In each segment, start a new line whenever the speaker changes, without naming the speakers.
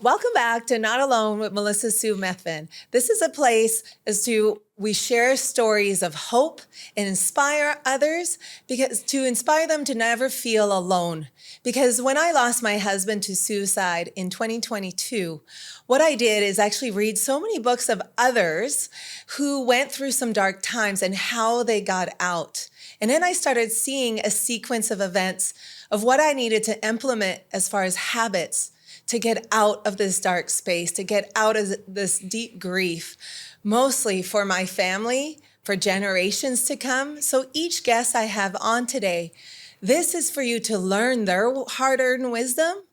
Welcome back to Not Alone with Melissa Sue Methvin. This is a place we share stories of hope and inspire others because to inspire them to never feel alone. Because when I lost my husband to suicide in 2022, what I did is actually read so many books of others who went through some dark times and how they got out. And then I started seeing a sequence of events of what I needed to implement as far as habits to get out of this dark space, to get out of this deep grief, mostly for my family, for generations to come. So each guest I have on today, this is for you to learn their hard-earned wisdom,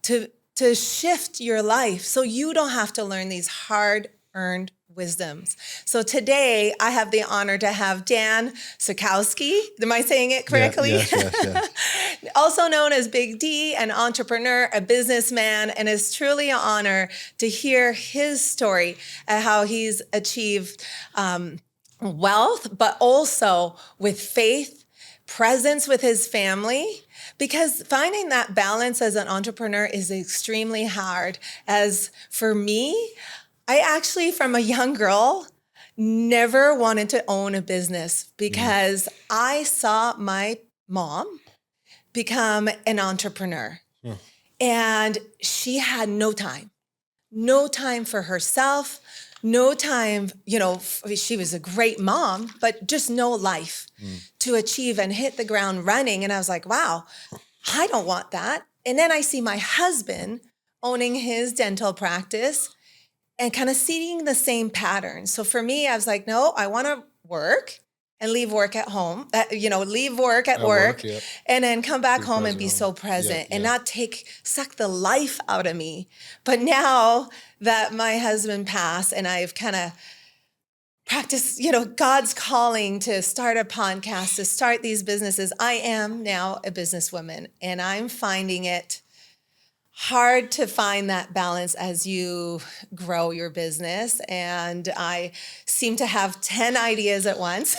to shift your life so you don't have to learn these hard-earned wisdoms. So today I have the honor to have Dan Sakowski. Am I saying it correctly?
Yes.
Also known as Big D, an entrepreneur, a businessman, and it's truly an honor to hear his story and how he's achieved wealth, but also with faith, presence with his family, because finding that balance as an entrepreneur is extremely hard. As for me, I actually, from a young girl, never wanted to own a business because I saw my mom become an entrepreneur. And she had no time for herself, no time, she was a great mom, but just no life to achieve and hit the ground running. And I was like, wow, I don't want that. And then I see my husband owning his dental practice and kind of seeing the same pattern. So for me, I was like, no, I want to work and leave work at home, leave work at work and then come back home and be so present and not suck the life out of me. But now that my husband passed and I've kind of practiced, God's calling to start a podcast, to start these businesses, I am now a businesswoman and I'm finding it hard to find that balance as you grow your business. And I seem to have 10 ideas at once.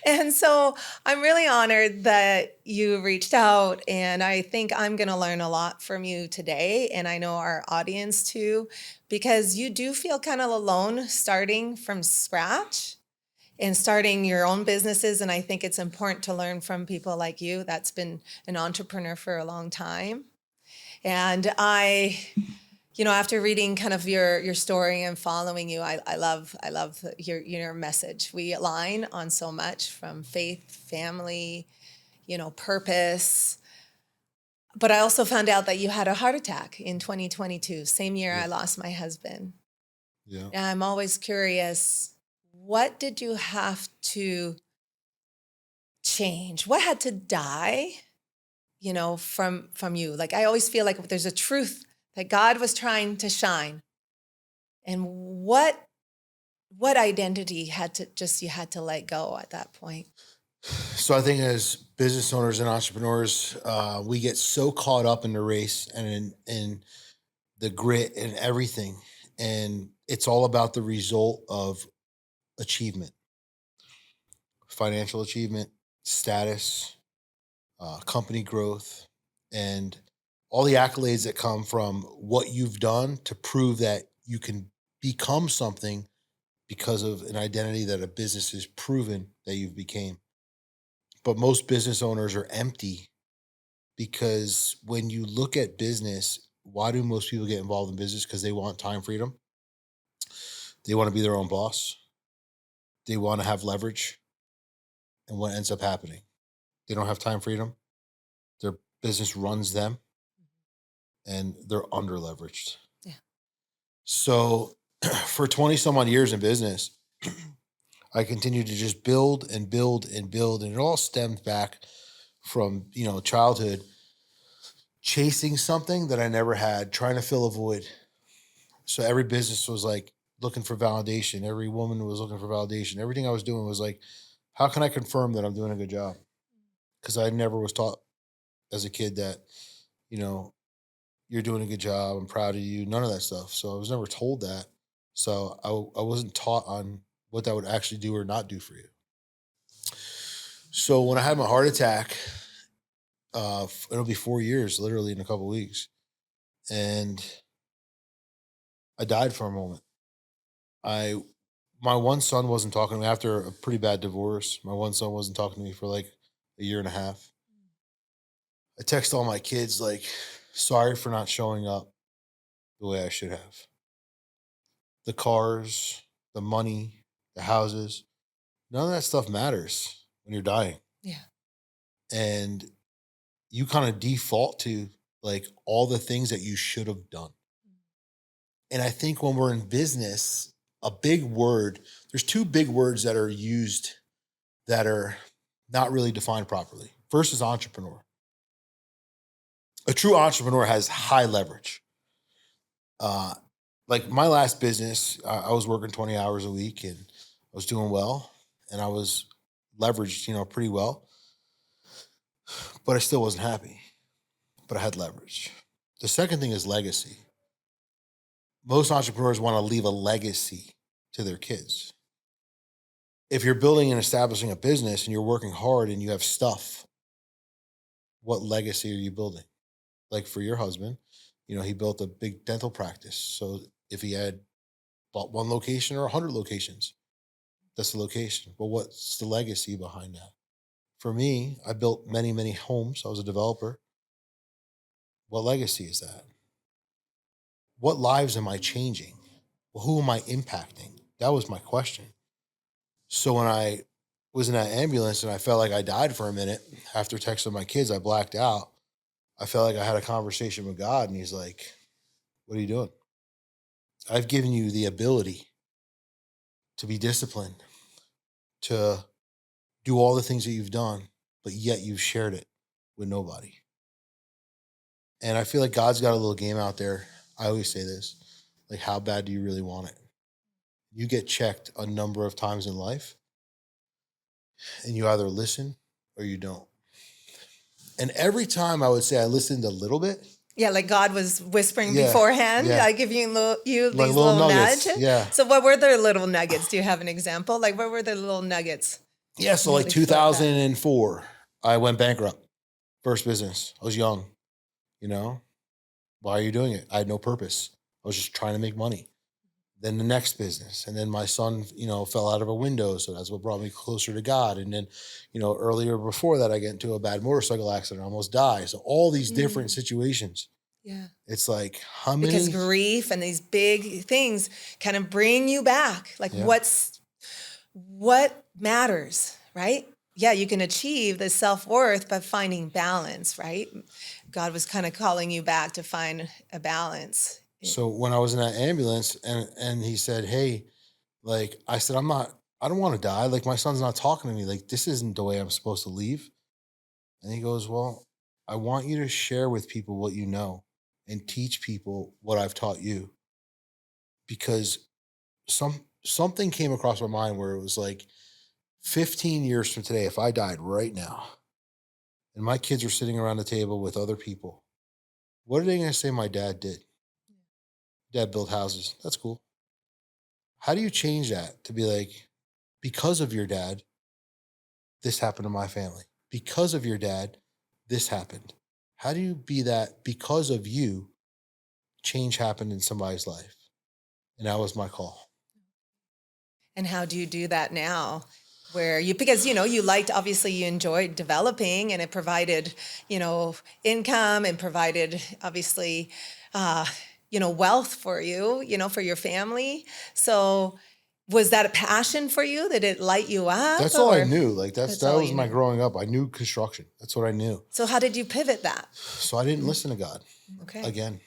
And so I'm really honored that you reached out. And I think I'm going to learn a lot from you today. And I know our audience too, because you do feel kind of alone starting from scratch and starting your own businesses. And I think it's important to learn from people like you that's been an entrepreneur for a long time. And I, after reading kind of your story and following you, I love your message. We align on so much from faith, family, purpose. But I also found out that you had a heart attack in 2022, same year I lost my husband. Yeah. And I'm always curious, what did you have to change? What had to die? From you. Like I always feel like there's a truth that God was trying to shine. And what identity you had to let go at that point?
So I think as business owners and entrepreneurs, we get so caught up in the race and in the grit and everything. And it's all about the result of achievement, financial achievement, status, company growth, and all the accolades that come from what you've done to prove that you can become something because of an identity that a business has proven that you've became. But most business owners are empty because when you look at business, why do most people get involved in business? Because they want time freedom. They want to be their own boss. They want to have leverage. And what ends up happening? They don't have time freedom. Their business runs them and they're under leveraged. Yeah. So for 20 some odd years in business, I continued to just build and build and build. And it all stemmed back from, childhood, chasing something that I never had, trying to fill a void. So every business was like looking for validation. Every woman was looking for validation. Everything I was doing was like, how can I confirm that I'm doing a good job? Because I never was taught as a kid that, you're doing a good job. I'm proud of you. None of that stuff. So I was never told that. So I wasn't taught on what that would actually do or not do for you. So when I had my heart attack, it'll be 4 years, literally in a couple of weeks. and I died for a moment. I My one son wasn't talking to me after a pretty bad divorce. My one son wasn't talking to me for like a year and a half. I text all my kids like, sorry for not showing up the way I should have. The cars, the money, the houses, none of that stuff matters when you're dying.
Yeah.
And you kind of default to like all the things that you should have done. And I think when we're in business, a big word, there's two big words that are used that are not really defined properly. First is entrepreneur. A true entrepreneur has high leverage. Uh, like my last business, I was working 20 hours a week and I was doing well and I was leveraged, pretty well, but I still wasn't happy, but I had leverage. The second thing is legacy. Most entrepreneurs want to leave a legacy to their kids. If you're building and establishing a business and you're working hard and you have stuff, what legacy are you building? Like for your husband, he built a big dental practice. So if he had bought one location or 100 locations, that's the location. But what's the legacy behind that? For me, I built many, many homes. I was a developer. What legacy is that? What lives am I changing? Well, who am I impacting? That was my question. So when I was in that ambulance and I felt like I died for a minute after texting my kids, I blacked out. I felt like I had a conversation with God and he's like, what are you doing? I've given you the ability to be disciplined, to do all the things that you've done, but yet you've shared it with nobody. And I feel like God's got a little game out there. I always say this, like, how bad do you really want it? You get checked a number of times in life and you either listen or you don't. And every time I would say I listened a little bit.
Yeah, like God was whispering
Yeah,
beforehand.
yeah.
I give you these
Like
little
nuggets.
nudges.
Yeah.
So what were their little nuggets? Do you have an example? Like what were the little nuggets?
Yeah. So like 2004, I went bankrupt. First business. I was young, you know. Why are you doing it? I had no purpose. I was just trying to make money. Then the next business. And then my son, fell out of a window. So that's what brought me closer to God. And then, earlier before that, I get into a bad motorcycle accident, I almost die. So all these different situations.
Yeah.
It's like, how many?
Because grief and these big things kind of bring you back. Like what matters, right? Yeah, you can achieve the self-worth by finding balance, right? God was kind of calling you back to find a balance.
So when I was in that ambulance and he said, hey, like, I said, I don't want to die. Like, my son's not talking to me. Like, this isn't the way I'm supposed to leave. And he goes, well, I want you to share with people what you know and teach people what I've taught you. Because something came across my mind where it was like 15 years from today, if I died right now and my kids are sitting around the table with other people, what are they going to say my dad did? Dad built houses. That's cool. How do you change that to be like, because of your dad, this happened to my family? Because of your dad, this happened. How do you be that because of you, change happened in somebody's life? And that was my call.
And how do you do that now? Because you liked, obviously you enjoyed developing and it provided, income and provided obviously, wealth for you, for your family. So was that a passion for you? Did it light you up?
That's all I knew. Like that was my
knew.
growing up. I knew construction. That's what I knew.
So how did you pivot that?
So I didn't listen to God again.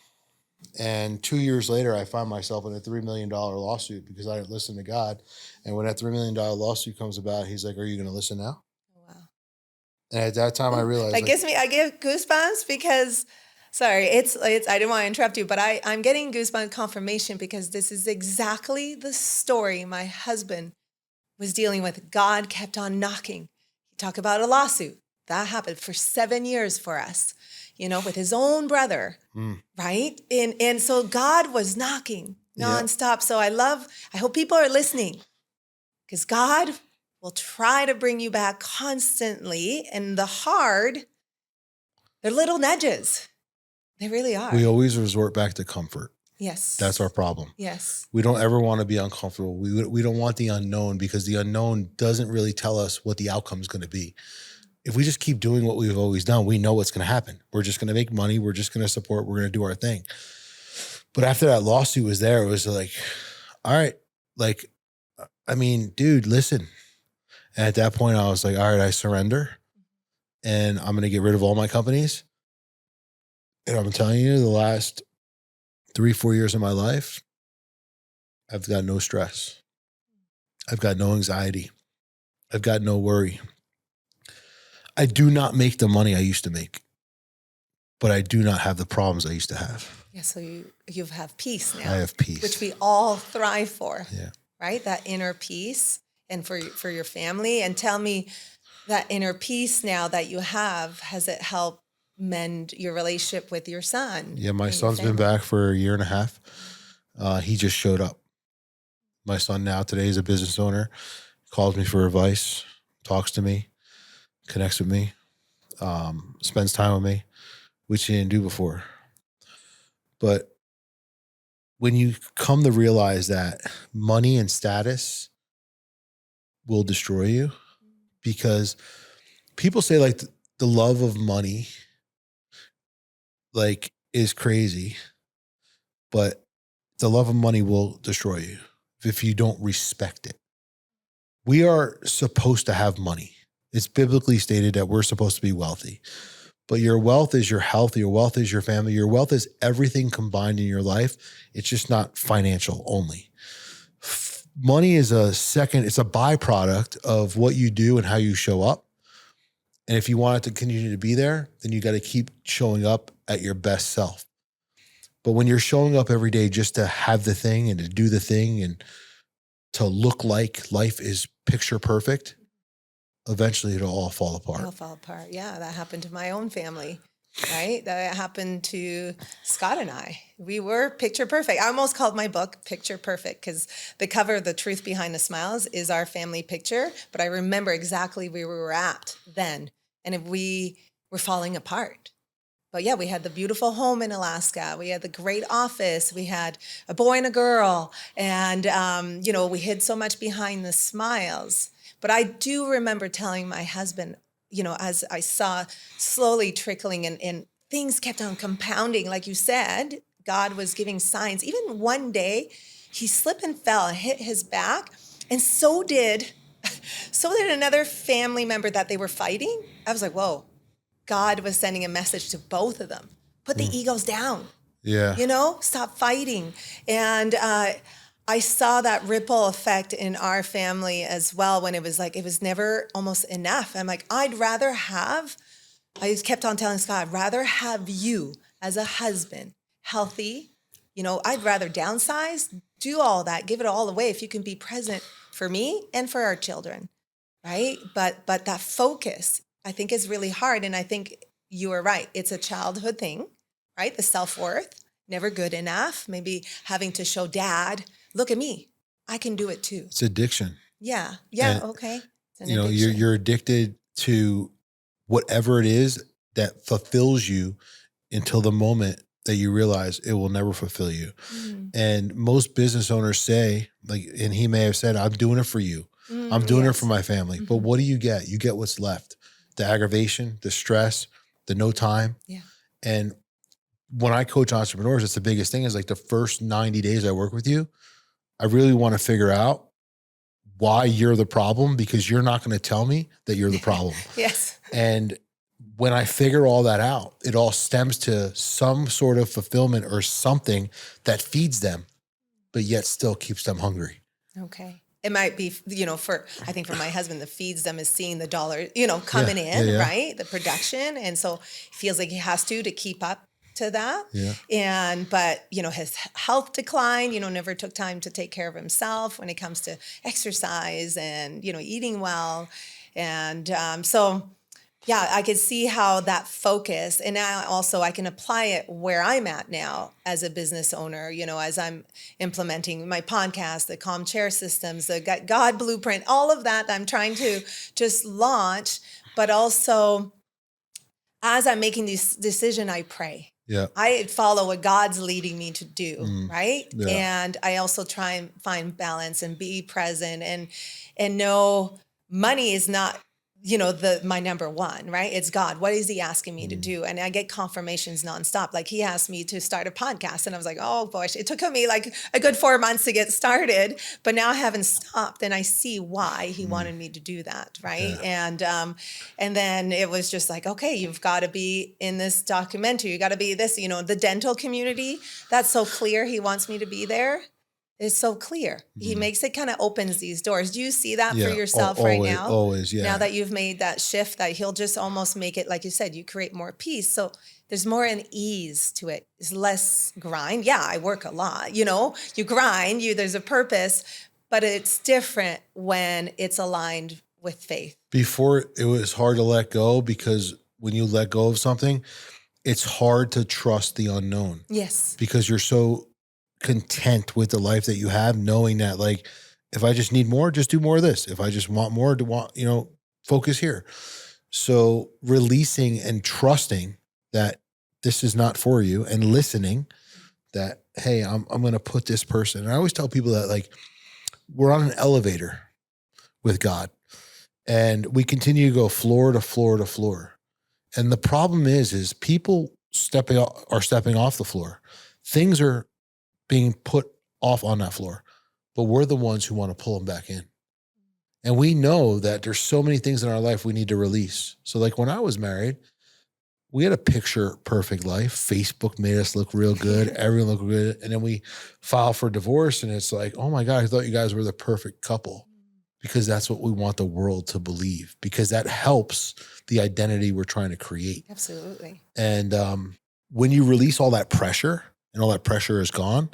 And 2 years later, I found myself in a $3 million lawsuit because I didn't listen to God. And when that $3 million lawsuit comes about, he's like, are you going to listen now?
Wow.
And at that time I realized
I get goosebumps because, sorry, I didn't want to interrupt you, but I'm getting goosebump confirmation because this is exactly the story my husband was dealing with. God kept on knocking. He talked about a lawsuit. That happened for 7 years for us, with his own brother, right? And so God was knocking nonstop. So I hope people are listening because God will try to bring you back constantly. And they're little nudges. They really are.
We always resort back to comfort.
Yes.
That's our problem.
Yes.
We don't ever want to be uncomfortable. We don't want the unknown, because the unknown doesn't really tell us what the outcome is going to be. If we just keep doing what we've always done, we know what's going to happen. We're just going to make money. We're just going to support. We're going to do our thing. But after that lawsuit was there, it was like, all right, like, I mean, dude, listen. And at that point, I was like, all right, I surrender, and I'm going to get rid of all my companies. And I'm telling you, the last 3-4 years of my life, I've got no stress. I've got no anxiety. I've got no worry. I do not make the money I used to make, but I do not have the problems I used to have.
Yeah. So you have peace now.
I have peace,
which we all thrive for.
Yeah.
Right. That inner peace, and for your family. And tell me, that inner peace now that you have, has it helped mend your relationship with your son?
Yeah. My son's been back for 1.5 years. He just showed up. My son now today is a business owner, calls me for advice, talks to me, connects with me, spends time with me, which he didn't do before. But when you come to realize that money and status will destroy you, because people say like the love of money like is crazy, but the love of money will destroy you if you don't respect it. We are supposed to have money. It's biblically stated that we're supposed to be wealthy, but your wealth is your health. Your wealth is your family. Your wealth is everything combined in your life. It's just not financial only. Money is it's a byproduct of what you do and how you show up. And if you want it to continue to be there, then you got to keep showing up at your best self. But when you're showing up every day just to have the thing and to do the thing and to look like life is picture perfect, eventually it'll all fall apart.
It'll fall apart. Yeah, that happened to my own family, right? That happened to Scott and I. We were picture perfect. I almost called my book Picture Perfect, because the cover, The Truth Behind the Smiles, is our family picture. But I remember exactly where we were at then. And if we were falling apart. But yeah, we had the beautiful home in Alaska. We had the great office. We had a boy and a girl. And, we hid so much behind the smiles. But I do remember telling my husband, as I saw slowly trickling and things kept on compounding, like you said, God was giving signs. Even one day, he slipped and fell and hit his back. And so did another family member that they were fighting. I was like, whoa. God was sending a message to both of them. Put the egos down.
Yeah.
Stop fighting. And I saw that ripple effect in our family as well, when it was never almost enough. I'm like, I kept on telling Scott, I'd rather have you as a husband, healthy. I'd rather downsize, do all that, give it all away if you can be present for me and for our children, right? But that focus, I think, is really hard. And I think you are right. It's a childhood thing, right? The self-worth, never good enough. Maybe having to show dad, look at me. I can do it too.
It's addiction.
Yeah.
And,
Okay.
you're addicted to whatever it is that fulfills you until the moment that you realize it will never fulfill you. Mm. And most business owners say, and he may have said, I'm doing it for you. I'm doing it for my family. Mm-hmm. But what do you get? You get what's left. The aggravation, the stress, the no time. Yeah. And when I coach entrepreneurs, it's the biggest thing is like the first 90 days I work with you, I really want to figure out why you're the problem, because you're not going to tell me that you're the problem.
Yes.
And when I figure all that out, it all stems to some sort of fulfillment or something that feeds them, but yet still keeps them hungry.
Okay. It might be, I think for my husband, that feeds them is seeing the dollar, coming in, right? The production. And so he feels like he has to keep up to that. Yeah. But his health declined, never took time to take care of himself when it comes to exercise and, eating well. And so, yeah, I could see how that focus, and now also I can apply it where I'm at now as a business owner, as I'm implementing my podcast, the Calm Chair systems, the God Blueprint, all of that I'm trying to just launch. But also, as I'm making this decision, I pray.
Yeah.
I follow what God's leading me to do, right?
Yeah.
And I also try and find balance and be present and know money is not, my number one, right? It's God. What is he asking me to do? And I get confirmations nonstop. Like he asked me to start a podcast and I was like, oh gosh, it took me like a good 4 months to get started, but now I haven't stopped and I see why he wanted me to do that. Right.
Yeah.
And then it was just like, okay, you've got to be in this documentary. You got to be this, the dental community. That's so clear. He wants me to be there. It's so clear. He makes it kind of opens these doors. Do you see that for
Yeah.
yourself right
Always,
now?
always. Yeah.
Now that you've made that shift, that he'll just almost make it, like you said, you create more peace. So there's more an ease to it. It's less grind. Yeah, I work a lot. You grind, there's a purpose, but it's different when it's aligned with faith.
Before, it was hard to let go because when you let go of something, it's hard to trust the unknown.
Yes.
Because you're so content with the life that you have, knowing that like, if I just need more, just do more of this. If I just want more, focus here. So releasing and trusting that this is not for you and listening that, hey, I'm going to put this person. And I always tell people that like we're on an elevator with God and we continue to go floor to floor to floor. And the problem is people are stepping off the floor. Things are being put off on that floor, but we're the ones who want to pull them back in. And we know that there's so many things in our life we need to release. So like when I was married, we had a picture perfect life. Facebook made us look real good. Everyone looked good. And then we file for divorce and it's like, oh my God, I thought you guys were the perfect couple because that's what we want the world to believe because that helps the identity we're trying to create.
Absolutely.
And when you release all that pressure and all that pressure is gone,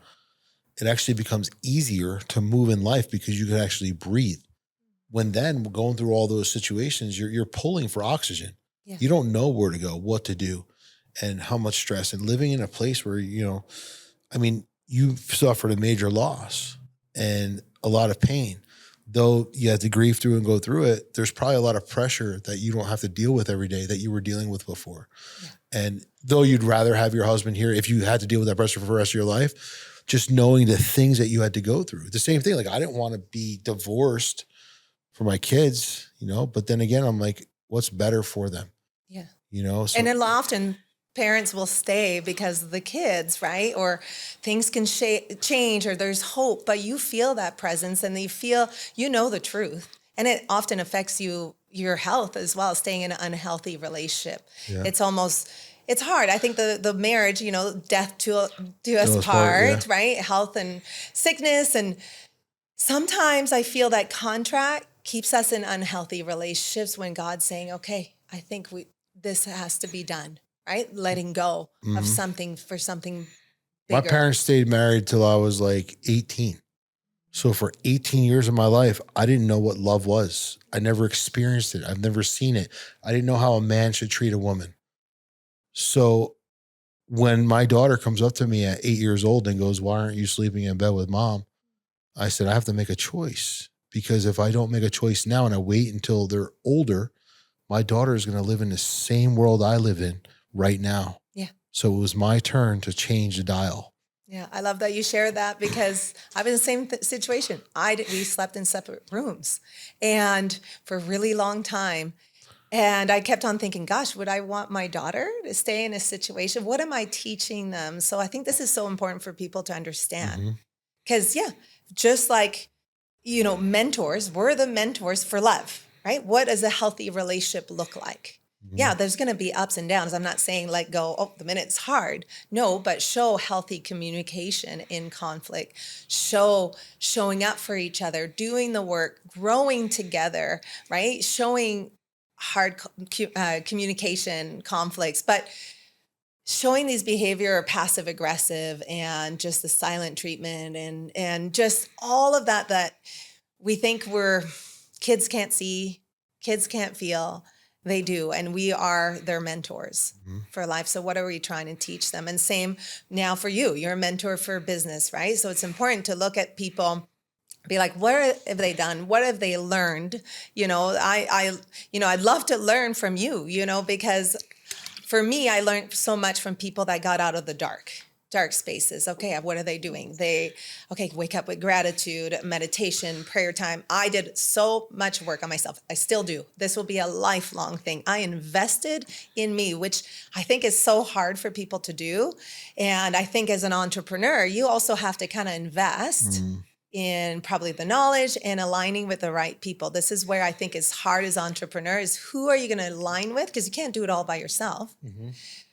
it actually becomes easier to move in life because you can actually breathe. When then going through all those situations, you're pulling for oxygen. Yeah. You don't know where to go, what to do, and how much stress. And living in a place where, you've suffered a major loss and a lot of pain. Though you have to grieve through and go through it, there's probably a lot of pressure that you don't have to deal with every day that you were dealing with before. Yeah. And though you'd rather have your husband here, if you had to deal with that pressure for the rest of your life, just knowing the things that you had to go through. The same thing, like I didn't want to be divorced for my kids, but then again, I'm like, what's better for them?
Yeah.
So,
and then often parents will stay because of the kids, right? Or things can change or there's hope, but you feel that presence and you feel, the truth. And it often affects your health as well, staying in an unhealthy relationship. Yeah. It's hard. I think the marriage, death to us part, yeah. Right? Health and sickness. And sometimes I feel that contract keeps us in unhealthy relationships when God's saying, okay, I think this has to be done, right? Letting go of something for something bigger.
My parents stayed married till I was like 18. So for 18 years of my life, I didn't know what love was. I never experienced it. I've never seen it. I didn't know how a man should treat a woman. So when my daughter comes up to me at 8 years old and goes, why aren't you sleeping in bed with mom? I said, I have to make a choice because if I don't make a choice now and I wait until they're older, my daughter is going to live in the same world I live in right now.
Yeah.
So it was my turn to change the dial.
Yeah. I love that you shared that because I've been in the same situation. We slept in separate rooms and for a really long time. And I kept on thinking, gosh, would I want my daughter to stay in a situation? What am I teaching them? So I think this is so important for people to understand. Because, just like, mentors, we're the mentors for love, right? What does a healthy relationship look like? Yeah, there's going to be ups and downs. I'm not saying let go, the minute it's hard. No, but show healthy communication in conflict, showing up for each other, doing the work, growing together, right? Showing hard communication conflicts, but showing these behavior are passive aggressive and just the silent treatment and just all of that we think kids can't see, kids can't feel. They do. And we are their mentors for life. So what are we trying to teach them? And same now for you, you're a mentor for business, right? So it's important to look at people, be like, what have they done? What have they learned? I'd love to learn from you, because for me, I learned so much from people that got out of the dark spaces. Okay, what are they doing? Wake up with gratitude, meditation, prayer time. I did so much work on myself. I still do. This will be a lifelong thing. I invested in me, which I think is so hard for people to do. And I think as an entrepreneur, you also have to kind of invest in probably the knowledge and aligning with the right people. This is where I think is hard as entrepreneurs. Who are you going to align with? Because you can't do it all by yourself.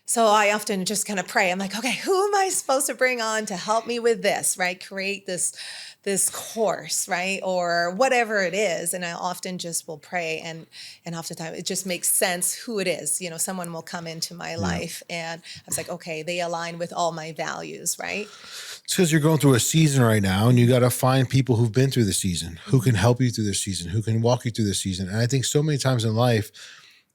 So I often just kind of pray. I'm like, okay, who am I supposed to bring on to help me with this, right? Create this course, right? Or whatever it is. And I often just will pray, and oftentimes it just makes sense who it is. Someone will come into my life, and I was like, okay, they align with all my values, right?
It's because you're going through a season right now, and you got to find people who've been through the season, who can help you through the season, who can walk you through the season. And I think so many times in life,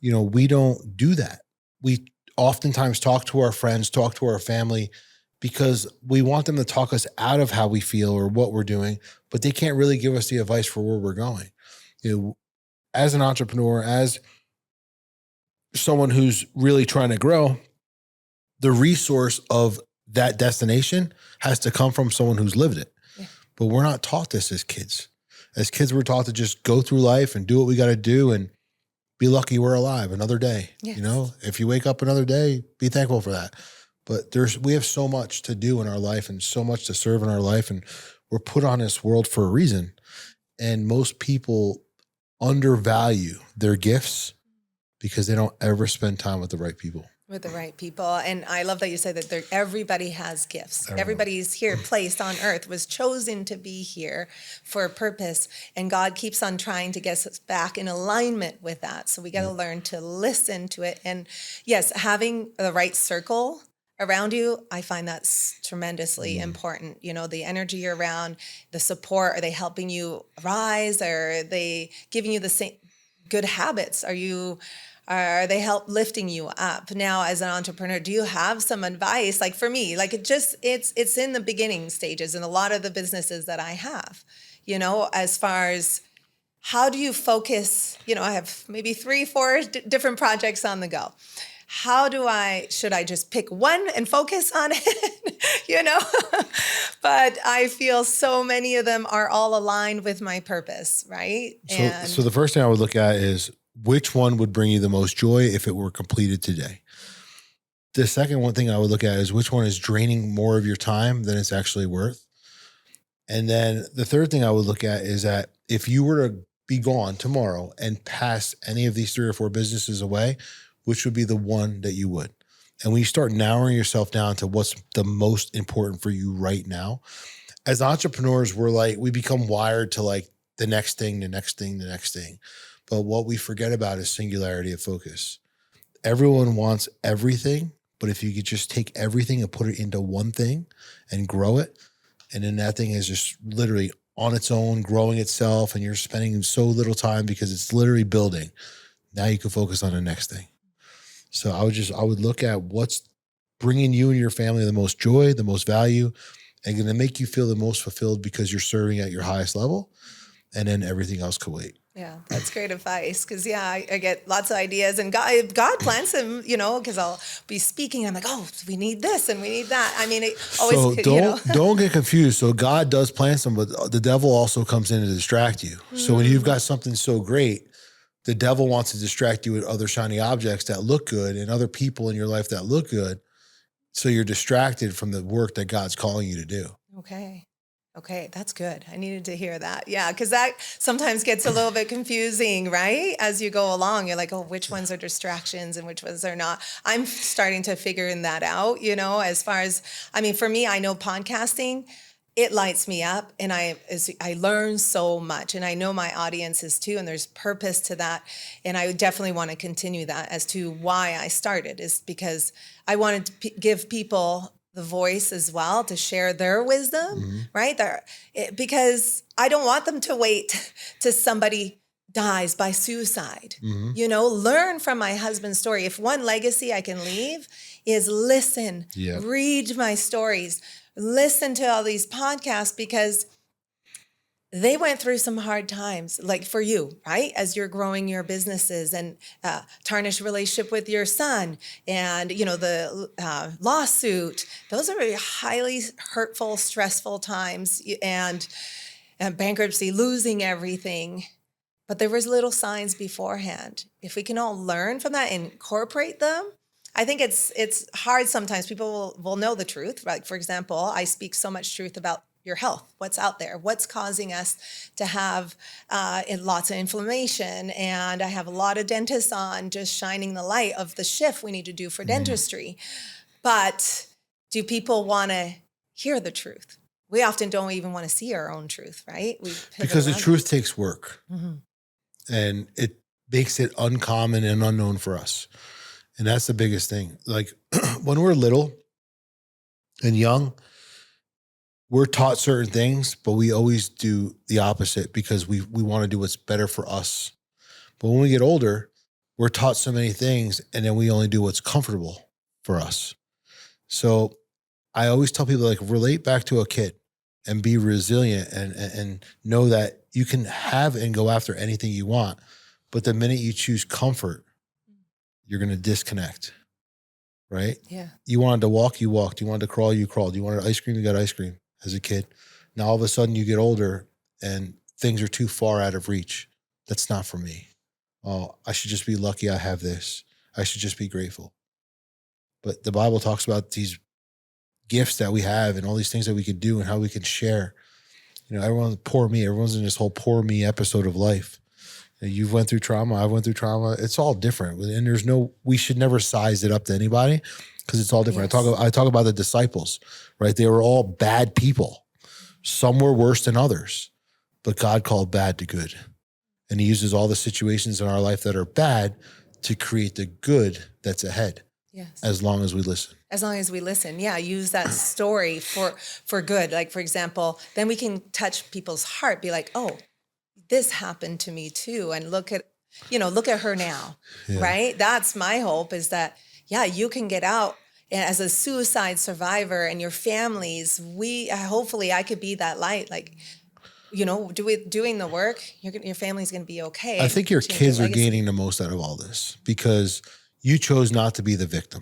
we don't do that. We oftentimes talk to our friends, talk to our family, because we want them to talk us out of how we feel or what we're doing, but they can't really give us the advice for where we're going. As an entrepreneur, as someone who's really trying to grow, the resource of that destination has to come from someone who's lived it. Yeah. But we're not taught this as kids. As kids, we're taught to just go through life and do what we got to do and be lucky we're alive another day. Yes. If you wake up another day, be thankful for that. But we have so much to do in our life and so much to serve in our life, and we're put on this world for a reason. And most people undervalue their gifts because they don't ever spend time with the right people.
With the right people. And I love that you said that everybody has gifts. Everybody's here, placed on earth, was chosen to be here for a purpose. And God keeps on trying to get us back in alignment with that. So we got to learn to listen to it. And yes, having the right circle around you, I find that's tremendously important. The energy you're around, the support, are they helping you rise? Are they giving you the same good habits? Are they lifting you up? Now, as an entrepreneur, do you have some advice? Like for me, it's in the beginning stages in a lot of the businesses that I have, as far as how do you focus? I have maybe 3-4 different projects on the go. Should I just pick one and focus on it? But I feel so many of them are all aligned with my purpose, right?
So the first thing I would look at is, which one would bring you the most joy if it were completed today? The second thing I would look at is, which one is draining more of your time than it's actually worth? And then the third thing I would look at is that if you were to be gone tomorrow and pass any of these 3 or 4 businesses away, which would be the one that you would? And when you start narrowing yourself down to what's the most important for you right now, as entrepreneurs, we become wired to the next thing, the next thing, the next thing. But what we forget about is singularity of focus. Everyone wants everything, but if you could just take everything and put it into one thing and grow it, and then that thing is just literally on its own, growing itself, and you're spending so little time because it's literally building. Now you can focus on the next thing. So I would look at what's bringing you and your family the most joy, the most value, and going to make you feel the most fulfilled because you're serving at your highest level, and then everything else could wait.
Yeah, that's great advice. Because I get lots of ideas, and God plants them, because I'll be speaking. And I'm like, oh, we need this and we need that. I mean, it always.
So don't get confused. So God does plant them, but the devil also comes in to distract you. So when you've got something so great, the devil wants to distract you with other shiny objects that look good and other people in your life that look good. So you're distracted from the work that God's calling you to do.
Okay, that's good. I needed to hear that. Yeah, because that sometimes gets a little bit confusing, right? As you go along, you're like, oh, which ones are distractions and which ones are not? I'm starting to figure that out, as far as, for me, I know podcasting, it lights me up, and I learn so much, and I know my audiences too, and there's purpose to that, and I definitely want to continue that. As to why I started is because I wanted to give people the voice as well to share their wisdom, right? Because I don't want them to wait till somebody dies by suicide. Learn from my husband's story. If one legacy I can leave is listen, read my stories, listen to all these podcasts, because they went through some hard times, like for you, right? As you're growing your businesses and tarnished relationship with your son and, the lawsuit. Those are very highly hurtful, stressful times and bankruptcy, losing everything. But there was little signs beforehand. If we can all learn from that and incorporate them, I think it's hard sometimes. People will know the truth. Like, for example, I speak so much truth about your health, what's out there, what's causing us to have lots of inflammation. And I have a lot of dentists on just shining the light of the shift we need to do for dentistry. But do people want to hear the truth? We often don't even want to see our own truth, right?
Because the truth takes work. And it makes it uncommon and unknown for us. And that's the biggest thing. Like when we're little and young, we're taught certain things, but we always do the opposite because we want to do what's better for us. But when we get older, we're taught so many things and then we only do what's comfortable for us. So I always tell people, like, relate back to a kid and be resilient and know that you can have and go after anything you want. But the minute you choose comfort, you're going to disconnect, right?
Yeah.
You wanted to walk, you walked. You wanted to crawl, you crawled. You wanted ice cream, you got ice cream as a kid. Now all of a sudden you get older and things are too far out of reach. That's not for me. Oh, I should just be lucky I have this. I should just be grateful. But the Bible talks about these gifts that we have and all these things that we could do and how we can share. Everyone's poor me. Everyone's in this whole poor me episode of life. You've went through trauma. I went through trauma. It's all different. And we should never size it up to anybody because it's all different. Yes. I talk about the disciples, right? They were all bad people. Some were worse than others, but God called bad to good. And he uses all the situations in our life that are bad to create the good that's ahead. Yes. As long as we listen.
As long as we listen. Yeah. Use that story for good. Like, for example, then we can touch people's heart, be like, oh, this happened to me too. And look at her now, right? That's my hope, is that, you can get out as a suicide survivor and your families, hopefully I could be that light, like, doing the work, your family's going to be okay.
I think your kids are gaining the most out of all this because you chose not to be the victim.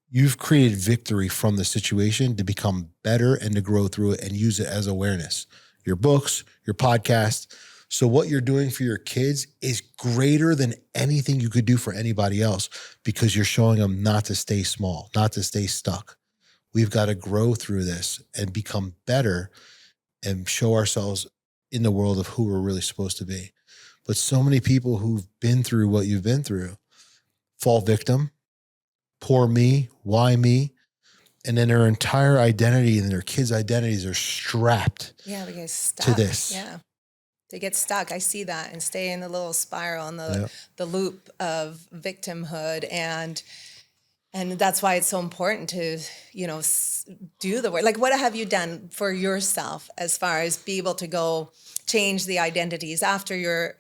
You've created victory from the situation to become better and to grow through it and use it as awareness. Your books, your podcast. So what you're doing for your kids is greater than anything you could do for anybody else because you're showing them not to stay small, not to stay stuck. We've got to grow through this and become better and show ourselves in the world of who we're really supposed to be. But so many people who've been through what you've been through fall victim, poor me, why me? And then their entire identity and their kids' identities are strapped
they get stuck
to this.
Yeah. They get stuck. I see that and stay in the little spiral and the loop of victimhood. And that's why it's so important to, do the work. Like, what have you done for yourself as far as be able to go change the identities after your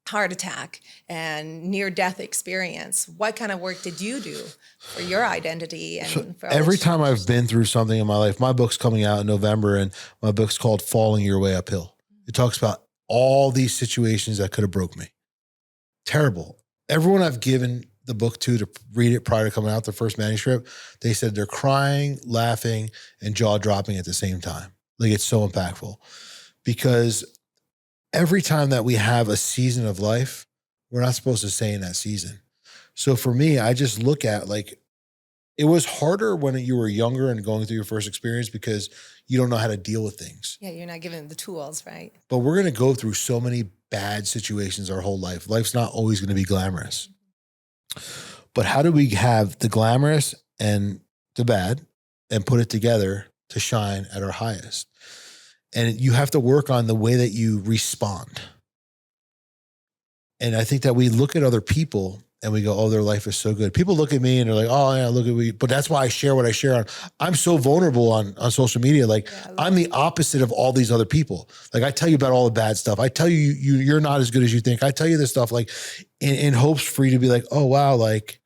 heart attack and near-death experience? What kind of work did you do for your identity? And for
every time I've been through something in my life, my book's coming out in November, and my book's called Falling Your Way Uphill. It talks about all these situations that could have broke me. Terrible. Everyone I've given the book to read it prior to coming out, the first manuscript, they said they're crying, laughing, and jaw-dropping at the same time. Like, it's so impactful because every time that we have a season of life, we're not supposed to stay in that season. So for me, I just look at, like, it was harder when you were younger and going through your first experience because you don't know how to deal with things.
Yeah, you're not given the tools, right?
But we're going to go through so many bad situations our whole life. Life's not always going to be glamorous. But how do we have the glamorous and the bad and put it together to shine at our highest? And you have to work on the way that you respond. And I think that we look at other people and we go, oh, their life is so good. People look at me and they're like, oh, yeah, look at me. But that's why I share what I share on. I'm so vulnerable on social media. Like, I'm the opposite of all these other people. Like, I tell you about all the bad stuff. I tell you're not as good as you think. I tell you this stuff, like, in hopes for you to be like, oh, wow, like,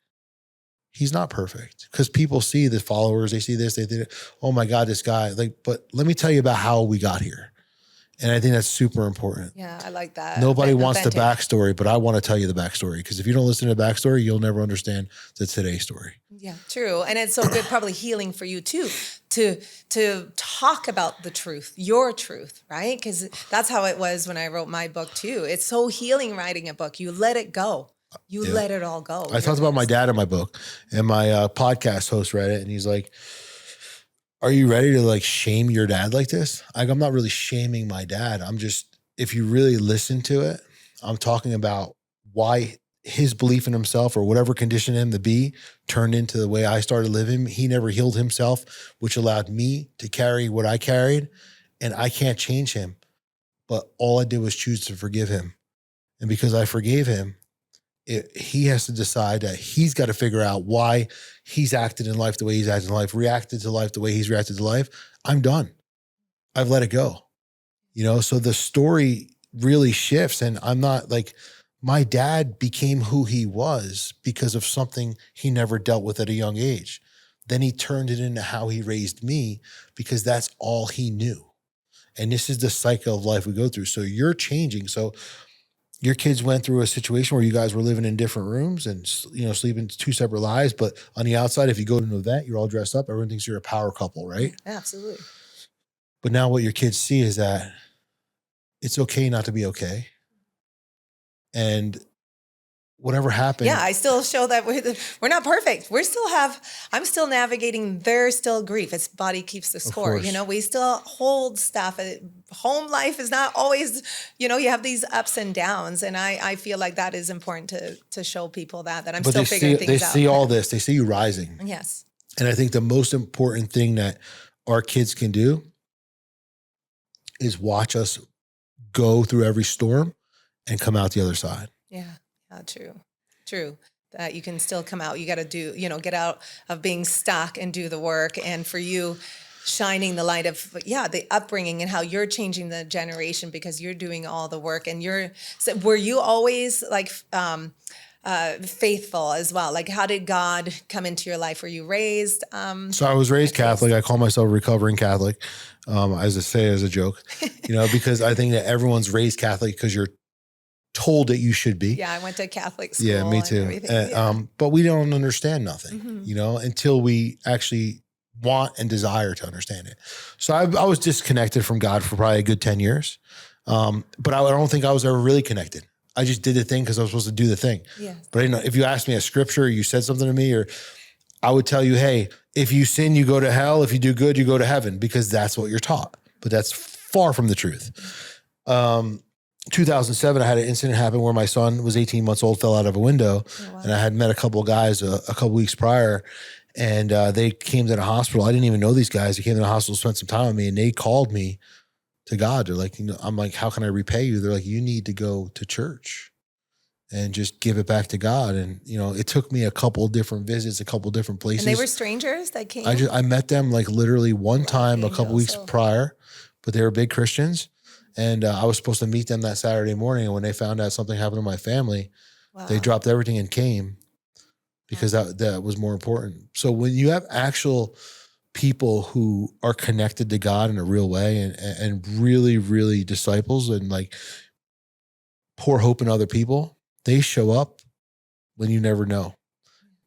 he's not perfect. Because people see the followers, they see this, they think, oh my God, this guy. Like, but let me tell you about how we got here. And I think that's super important.
Yeah, I like that.
Nobody wants the
Authentic.
backstory, but I want to tell you the backstory, because if you don't listen to the backstory, you'll never understand the today story.
Yeah, true. And it's so good, probably healing for you too, to talk about the truth, your truth, right? Because that's how it was when I wrote my book too. It's so healing writing a book. You let it go. You let it all go.
I talked about my dad in my book, and my podcast host read it, and he's like, are you ready to like shame your dad like this? Like, I'm not really shaming my dad. I'm just, if you really listen to it, I'm talking about why his belief in himself, or whatever conditioned him to be, turned into the way I started living. He never healed himself, which allowed me to carry what I carried, and I can't change him. But all I did was choose to forgive him. And because I forgave him, he has to decide that he's got to figure out why he's acted in life the way he's acted in life, reacted to life the way he's reacted to life. I'm done. I've let it go. So the story really shifts, and I'm not like, my dad became who he was because of something he never dealt with at a young age. Then he turned it into how he raised me, because that's all he knew. And this is the cycle of life we go through. So you're changing. So your kids went through a situation where you guys were living in different rooms and, sleeping 2 separate lives. But on the outside, if you go to an event, you're all dressed up. Everyone thinks you're a power couple, right?
Yeah, absolutely.
But now what your kids see is that it's okay not to be okay. And whatever happened.
Yeah, I still show that we're not perfect. I'm still navigating their still grief. It's body keeps the score. We still hold stuff. Home life is not always, you have these ups and downs. And I feel like that is important to show people that I'm still figuring things out.
They see all this. They see you rising.
Yes.
And I think the most important thing that our kids can do is watch us go through every storm and come out the other side.
Yeah, true. That you can still come out. You got to do, get out of being stuck and do the work. And for you, shining the light of, the upbringing and how you're changing the generation because you're doing all the work. And were you always like faithful as well? Like, how did God come into your life? Were you raised?
So I was raised Catholic. I call myself a recovering Catholic, as I say as a joke, because I think that everyone's raised Catholic because you're told that you should be.
Yeah, I went to Catholic school.
Yeah, me too. But we don't understand nothing, until we actually want and desire to understand it. So I was disconnected from God for probably a good 10 years. But I don't think I was ever really connected. I just did the thing because I was supposed to do the thing.
Yeah.
But if you asked me a scripture, or you said something to me, or I would tell you, hey, if you sin, you go to hell. If you do good, you go to heaven, because that's what you're taught. But that's far from the truth. 2007, I had an incident happen where my son was 18 months old, fell out of a window. Oh, wow. And I had met a couple of guys a couple weeks prior, and they came to the hospital. I didn't even know these guys. They came to the hospital, spent some time with me, and they called me to God. They're like, I'm like, how can I repay you? They're like, you need to go to church and just give it back to God. And, it took me a couple different visits, a couple different places.
And they were strangers that came?
I met them like literally one time a couple weeks prior, but they were big Christians. And I was supposed to meet them that Saturday morning. And when they found out something happened to my family, they dropped everything and came, because that was more important. So when you have actual people who are connected to God in a real way, and really, really disciples, and like pour hope in other people, they show up when you never know.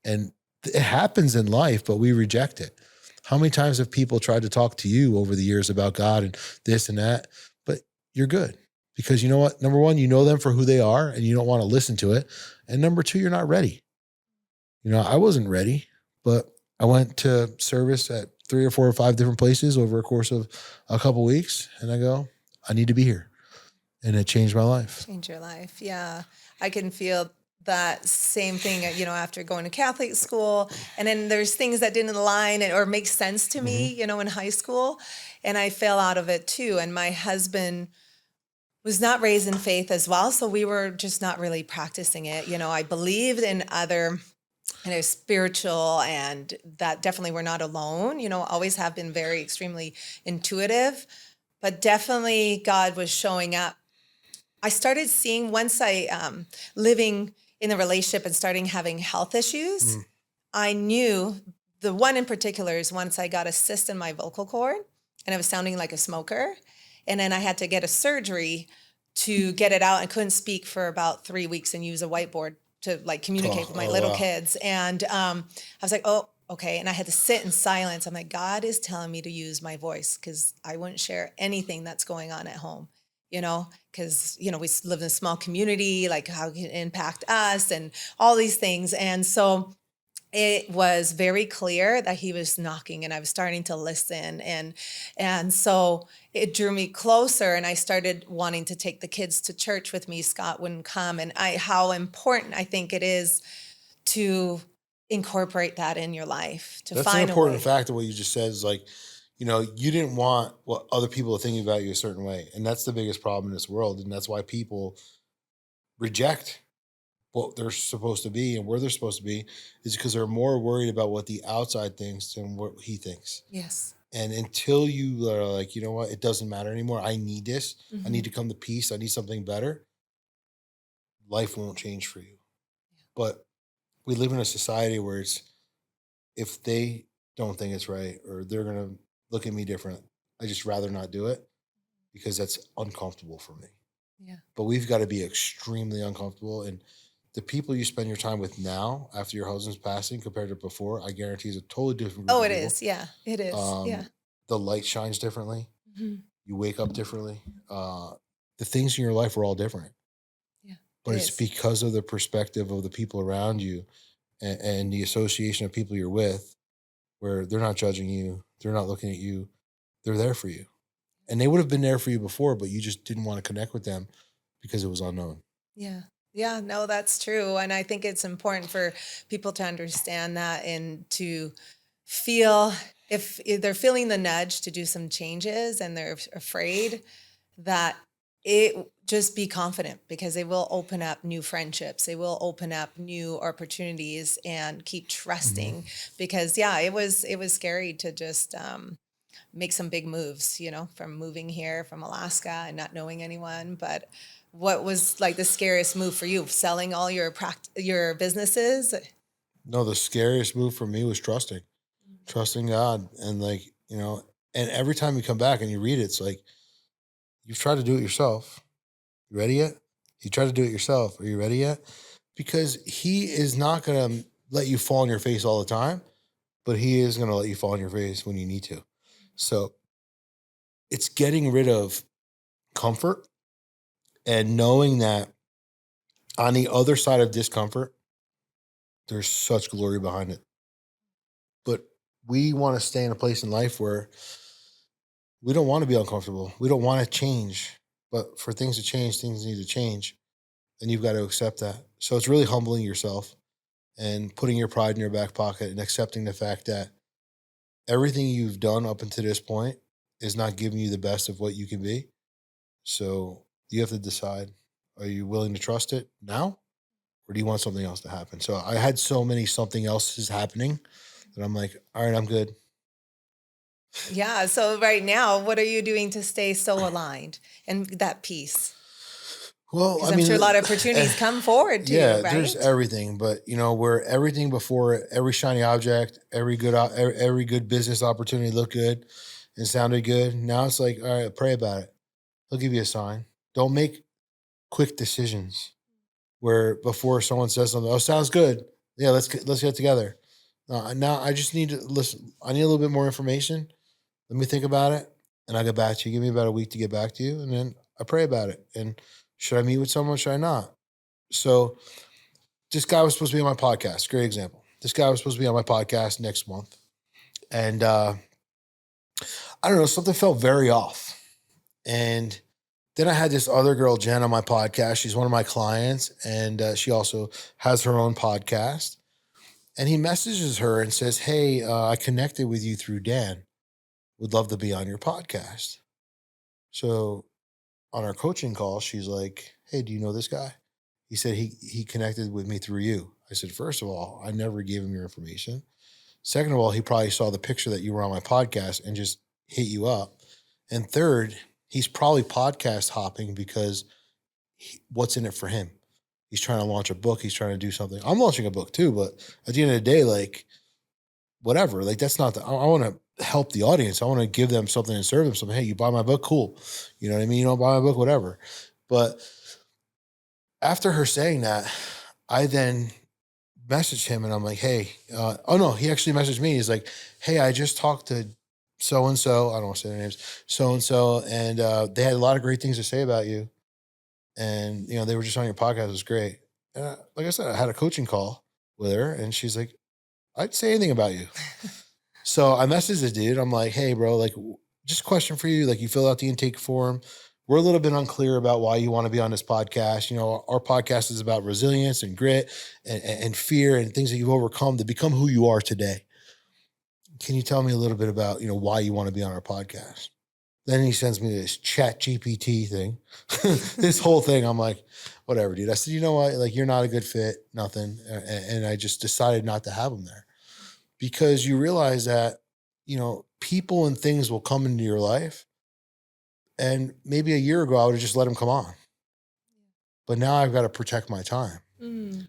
And it happens in life, but we reject it. How many times have people tried to talk to you over the years about God and this and that? But you're good, because you know what? Number one, you know them for who they are and you don't want to listen to it. And number two, you're not ready. I wasn't ready, but I went to service at 3 or 4 or 5 different places over a course of a couple of weeks. And I go, I need to be here. And it changed my life.
Change your life. Yeah. I can feel that same thing, after going to Catholic school. And then there's things that didn't align or make sense to me, in high school. And I fell out of it too. And my husband was not raised in faith as well. So we were just not really practicing it. I believed in other spiritual, and that definitely we're not alone, always have been very extremely intuitive, but definitely God was showing up. I started seeing, once I living in a relationship and starting having health issues, I knew the one in particular is once I got a cyst in my vocal cord and I was sounding like a smoker. And then I had to get a surgery to get it out. I couldn't speak for about 3 weeks and use a whiteboard to like communicate with my little
wow.
kids. And I was like, oh, okay. And I had to sit in silence. I'm like, God is telling me to use my voice because I wouldn't share anything that's going on at home, because, we live in a small community, like how it can impact us and all these things. And so it was very clear that he was knocking and I was starting to listen. And so it drew me closer and I started wanting to take the kids to church with me. Scott wouldn't come. And how important I think it is to incorporate that in your life, to
That's
find
an
a
important
way.
fact of what you just said is like, you didn't want what other people are thinking about you a certain way. And that's the biggest problem in this world. And that's why people reject what they're supposed to be and where they're supposed to be is because they're more worried about what the outside thinks than what he thinks.
Yes.
And until you are like, you know what, it doesn't matter anymore. I need this. I need
Mhm.
to come to peace. I need something better. Life won't change for you. But we live in a society where it's if they don't think it's right or they're gonna look at me different, I just rather not do it because that's uncomfortable for me.
Yeah.
But we've got to be extremely uncomfortable. And the people you spend your time with now after your husband's passing compared to before, I guarantee is a totally different group
Oh,
of
it
people.
is. Yeah, it is. Yeah.
The light shines differently.
Mhm.
You wake up differently. The things in your life are all different,
Yeah,
but
it
it's
is.
because of the perspective of the people around you and the association of people you're with, where they're not judging you, they're not looking at you, they're there for you, and they would have been there for you before, but you just didn't want to connect with them because it was unknown.
Yeah. Yeah, no, that's true. And I think it's important for people to understand that and to feel if they're feeling the nudge to do some changes and they're afraid that it just be confident because they will open up new friendships. They will open up new opportunities and keep
Mhm.
trusting because yeah, it was scary to just make some big moves, from moving here from Alaska and not knowing anyone. But what was like the scariest move for you? Selling all your businesses?
No, the scariest move for me was trusting God, and like and every time you come back and you read it, it's like you've tried to do it yourself. You ready yet? You try to do it yourself. Are you ready yet? Because He is not going to let you fall on your face all the time, but He is going to let you fall on your face when you need to. So it's getting rid of comfort and knowing that on the other side of discomfort, there's such glory behind it. But we want to stay in a place in life where we don't want to be uncomfortable. We don't want to change. But for things to change, things need to change. And you've got to accept that. So it's really humbling yourself and putting your pride in your back pocket and accepting the fact that everything you've done up until this point is not giving you the best of what you can be. So you have to decide, are you willing to trust it now? Or do you want something else to happen? So I had so many something else is happening that I'm like, all right, I'm good.
Yeah. So right now, what are you doing to stay so aligned and that peace?
Well,
Because
I
I'm
mean,
sure a lot of opportunities come forward to you,
yeah, there's
right?
everything, but where everything before every shiny object, every good business opportunity looked good and sounded good. Now it's like, all right, pray about it. He'll give you a sign. Don't make quick decisions where before someone says something, oh, sounds good. Yeah, let's get together. Now I just need to listen. I need a little bit more information. Let me think about it, and I'll get back to you. Give me about a week to get back to you, and then I pray about it. And should I meet with someone? Should I not? So this guy was supposed to be on my podcast. Great example. This guy was supposed to be on my podcast next month, and I don't know, something felt very off. And then I had this other girl, Jen, on my podcast. She's one of my clients, and she also has her own podcast. And he messages her and says, "Hey, I connected with you through Dan. Would love to be on your podcast." So on our coaching call, she's like, "Hey, do you know this guy?" He said he connected with me through you. I said, "First of all, I never gave him your information. Second of all, he probably saw the picture that you were on my podcast and just hit you up. And third, he's probably podcast hopping because what's in it for him? He's trying to launch a book. He's trying to do something. I'm launching a book too, but at the end of the day, like whatever, like that's not the, I want to help the audience. I want to give them something and serve them something. Hey, you buy my book? Cool. You know what I mean? You don't buy my book, whatever. But after her saying that, I then messaged him and I'm like, hey, oh no, he actually messaged me. He's like, hey, I just talked to so-and-so. I don't want to say their names, so-and-so. And they had a lot of great things to say about you. And, they were just on your podcast. It was great. And like I said, I had a coaching call with her and she's like, I'd say anything about you. So I messaged the dude. I'm like, hey, bro, like, just a question for you. Like, you fill out the intake form. We're a little bit unclear about why you want to be on this podcast. Our podcast is about resilience and grit and fear and things that you've overcome to become who you are today. Can you tell me a little bit about, why you want to be on our podcast? Then he sends me this chat GPT thing, this whole thing. I'm like, whatever, dude. I said, you know what? Like, you're not a good fit, nothing. And I just decided not to have him there because you realize that, people and things will come into your life. And maybe a year ago, I would have just let him come on. But now I've got to protect my time. Mm.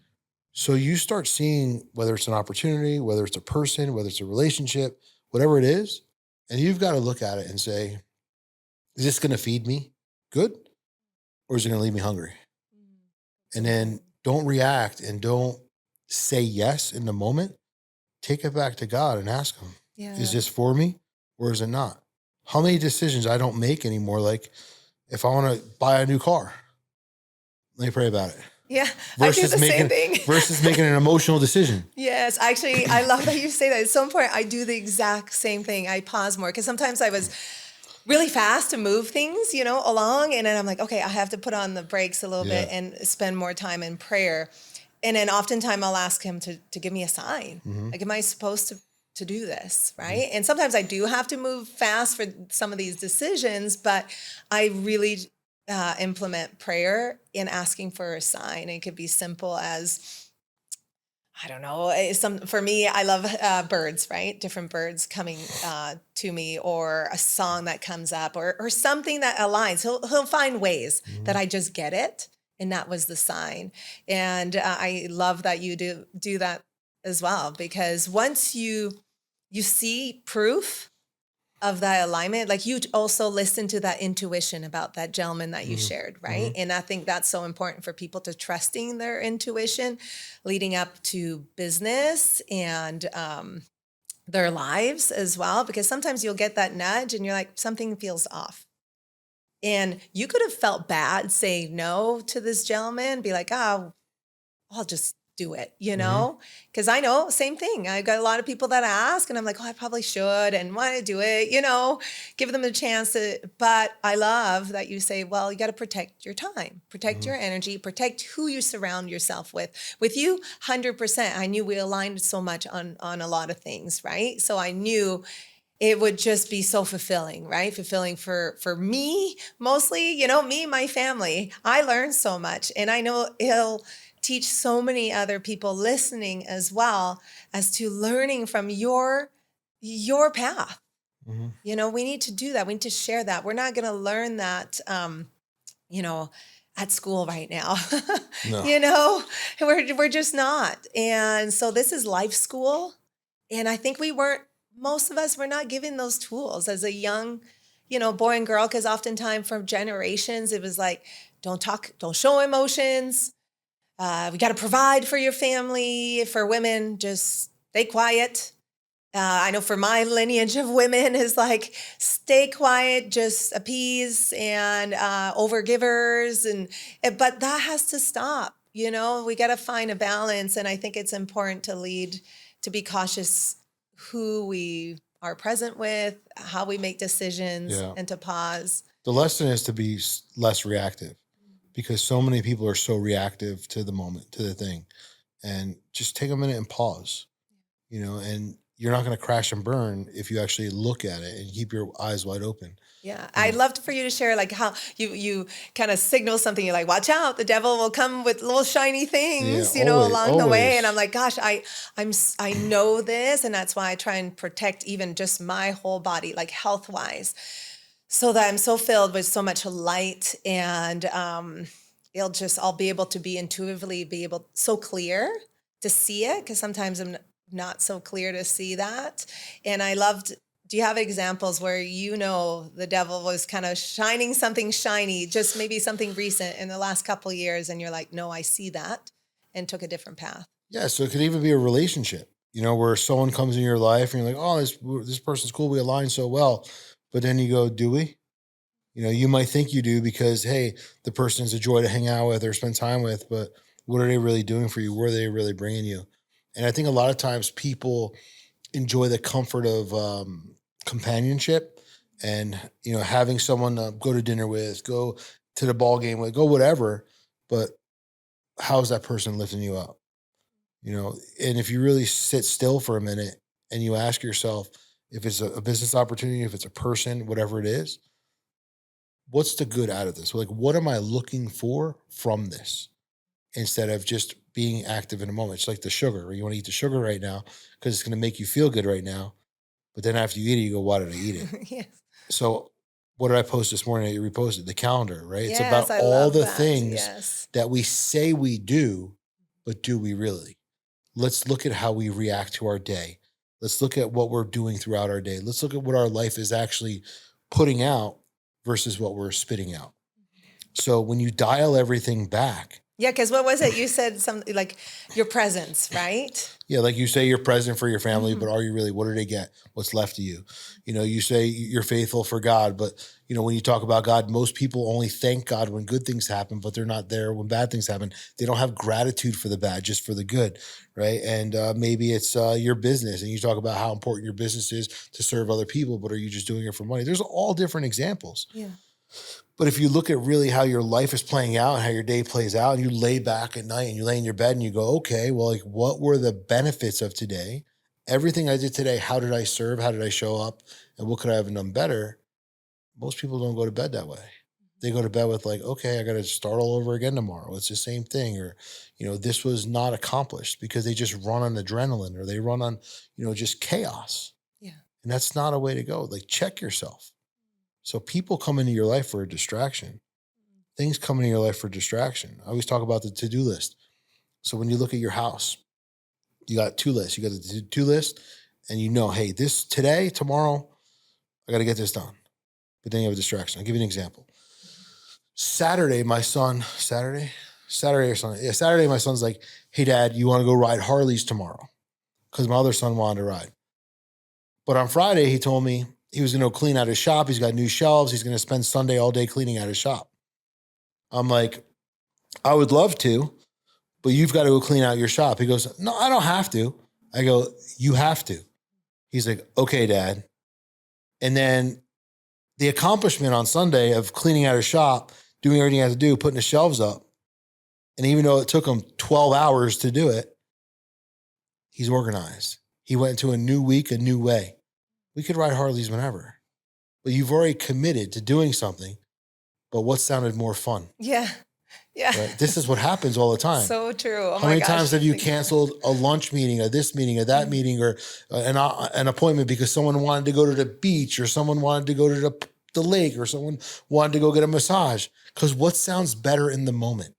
So you start seeing whether it's an opportunity, whether it's a person, whether it's a relationship, whatever it is, and you've got to look at it and say, is this going to feed me good? Or is it going to leave me hungry? And then don't react and don't say yes in the moment. Take it back to God and ask him, is this for me or is it not? How many decisions I don't make anymore? Like if I want to buy a new car, let me pray about it.
Yeah, I do the same thing.
Versus making an emotional decision.
Yes, actually, I love that you say that. At some point, I do the exact same thing. I pause more because sometimes I was really fast to move things, along. And then I'm like, okay, I have to put on the brakes a little bit and spend more time in prayer. And then oftentimes I'll ask him to give me a sign. Mm-hmm. Like, am I supposed to do this, right? Mm-hmm. And sometimes I do have to move fast for some of these decisions, but I really implement prayer in asking for a sign. It could be simple as, I don't know, for me, I love birds, right? Different birds coming to me, or a song that comes up, or something that aligns. He'll find ways that I just get it. And that was the sign. And I love that you do that as well, because once you see proof of that alignment, like you also listen to that intuition about that gentleman that you shared, right? Mm-hmm. And I think that's so important for people to trusting their intuition leading up to business and their lives as well, because sometimes you'll get that nudge and you're like, something feels off. And you could have felt bad saying no to this gentleman, be like, oh, I'll just do it, because I know same thing. I've got a lot of people that ask and I'm like, oh, I probably should and want to do it, give them a chance to, but I love that you say, well, you got to protect your time, protect your energy, protect who you surround yourself with. With you, 100%. I knew we aligned so much on a lot of things, right? So I knew it would just be so fulfilling, right? Fulfilling for me, mostly, me, my family. I learned so much, and I know he'll teach so many other people listening as well as to learning from your path. Mm-hmm. We need to do that. We need to share that. We're not going to learn that, at school right now. No. We're just not. And so this is life school. And I think most of us were not given those tools as a young, boy and girl, because oftentimes for generations, it was like, don't show emotions. We got to provide for your family. For women, just stay quiet. I know for my lineage of women is like, stay quiet, just appease and overgivers. But that has to stop. We got to find a balance. And I think it's important to be cautious who we are present with, how we make decisions, and to pause.
The lesson is to be less reactive, because so many people are so reactive to the moment, to the thing. And just take a minute and pause, and you're not going to crash and burn if you actually look at it and keep your eyes wide open.
Yeah. I'd love for you to share like how you kind of signal something. You're like, watch out, the devil will come with little shiny things, along the way. And I'm like, gosh, I know this. And that's why I try and protect even just my whole body, like health wise, so that I'm so filled with so much light, and I'll be able to be intuitively so clear to see it. Cause sometimes I'm not so clear to see that. And I loved Do you have examples where the devil was kind of shining something shiny, just maybe something recent in the last couple of years, and you're like, no, I see that, and took a different path?
Yeah. So it could even be a relationship, where someone comes in your life and you're like, oh, this person's cool. We align so well. But then you go, do we? You might think you do because, hey, the person's a joy to hang out with or spend time with, but what are they really doing for you? Where are they really bringing you? And I think a lot of times people enjoy the comfort of companionship and, having someone go to dinner with, go to the ball game with, go whatever. But how's that person lifting you up? And if you really sit still for a minute and you ask yourself, if it's a business opportunity, if it's a person, whatever it is, what's the good out of this? Like, what am I looking for from this? Instead of just being active in a moment. It's like the sugar, right? You want to eat the sugar right now because it's going to make you feel good right now. But then after you eat it, you go, why did I eat it?
Yes.
So what did I post this morning that you reposted? The calendar, right?
Yes,
it's about
I
all
love
the
that.
things
Yes.
that we say we do, but do we really? Let's look at how we react to our day. Let's look at what we're doing throughout our day. Let's look at what our life is actually putting out versus what we're spitting out. So when you dial everything back.
Yeah, because what was it? You said something like your presence, right?
Yeah, like you say you're present for your family, but are you really? What do they get? What's left of you? You say you're faithful for God, but when you talk about God, most people only thank God when good things happen, but they're not there when bad things happen. They don't have gratitude for the bad, just for the good, right? And maybe it's your business, and you talk about how important your business is to serve other people, but are you just doing it for money? There's all different examples.
Yeah.
But if you look at really how your life is playing out and how your day plays out, and you lay back at night and you lay in your bed and you go, okay, well, like, what were the benefits of today? Everything I did today, how did I serve? How did I show up? And what could I have done better? Most people don't go to bed that way. They go to bed with like, okay, I got to start all over again tomorrow. It's the same thing. Or, this was not accomplished because they just run on adrenaline or they run on, just chaos.
Yeah.
And that's not a way to go. Like, check yourself. So people come into your life for a distraction. Things come into your life for distraction. I always talk about the to-do list. So when you look at your house, you got two lists. You got the to-do list and hey, this today, tomorrow, I got to get this done. But then you have a distraction. I'll give you an example. Saturday, my son, Saturday or Sunday. Yeah, Saturday, my son's like, hey, Dad, you want to go ride Harleys tomorrow? Because my other son wanted to ride. But on Friday, he told me he was going to clean out his shop. He's got new shelves. He's going to spend Sunday all day cleaning out his shop. I'm like, I would love to, but you've got to go clean out your shop. He goes, no, I don't have to. I go, you have to. He's like, okay, Dad. And then the accomplishment on Sunday of cleaning out his shop, doing everything he had to do, putting the shelves up. And even though it took him 12 hours to do it, he's organized. He went into a new week, a new way. We could ride Harleys whenever, but you've already committed to doing something. But what sounded more fun?
Yeah. Yeah.
Right? This is what happens all the time.
So true. Oh
How many times have you canceled a lunch meeting, or this meeting, or that meeting, or an appointment because someone wanted to go to the beach, or someone wanted to go to the lake, or someone wanted to go get a massage? Because what sounds better in the moment?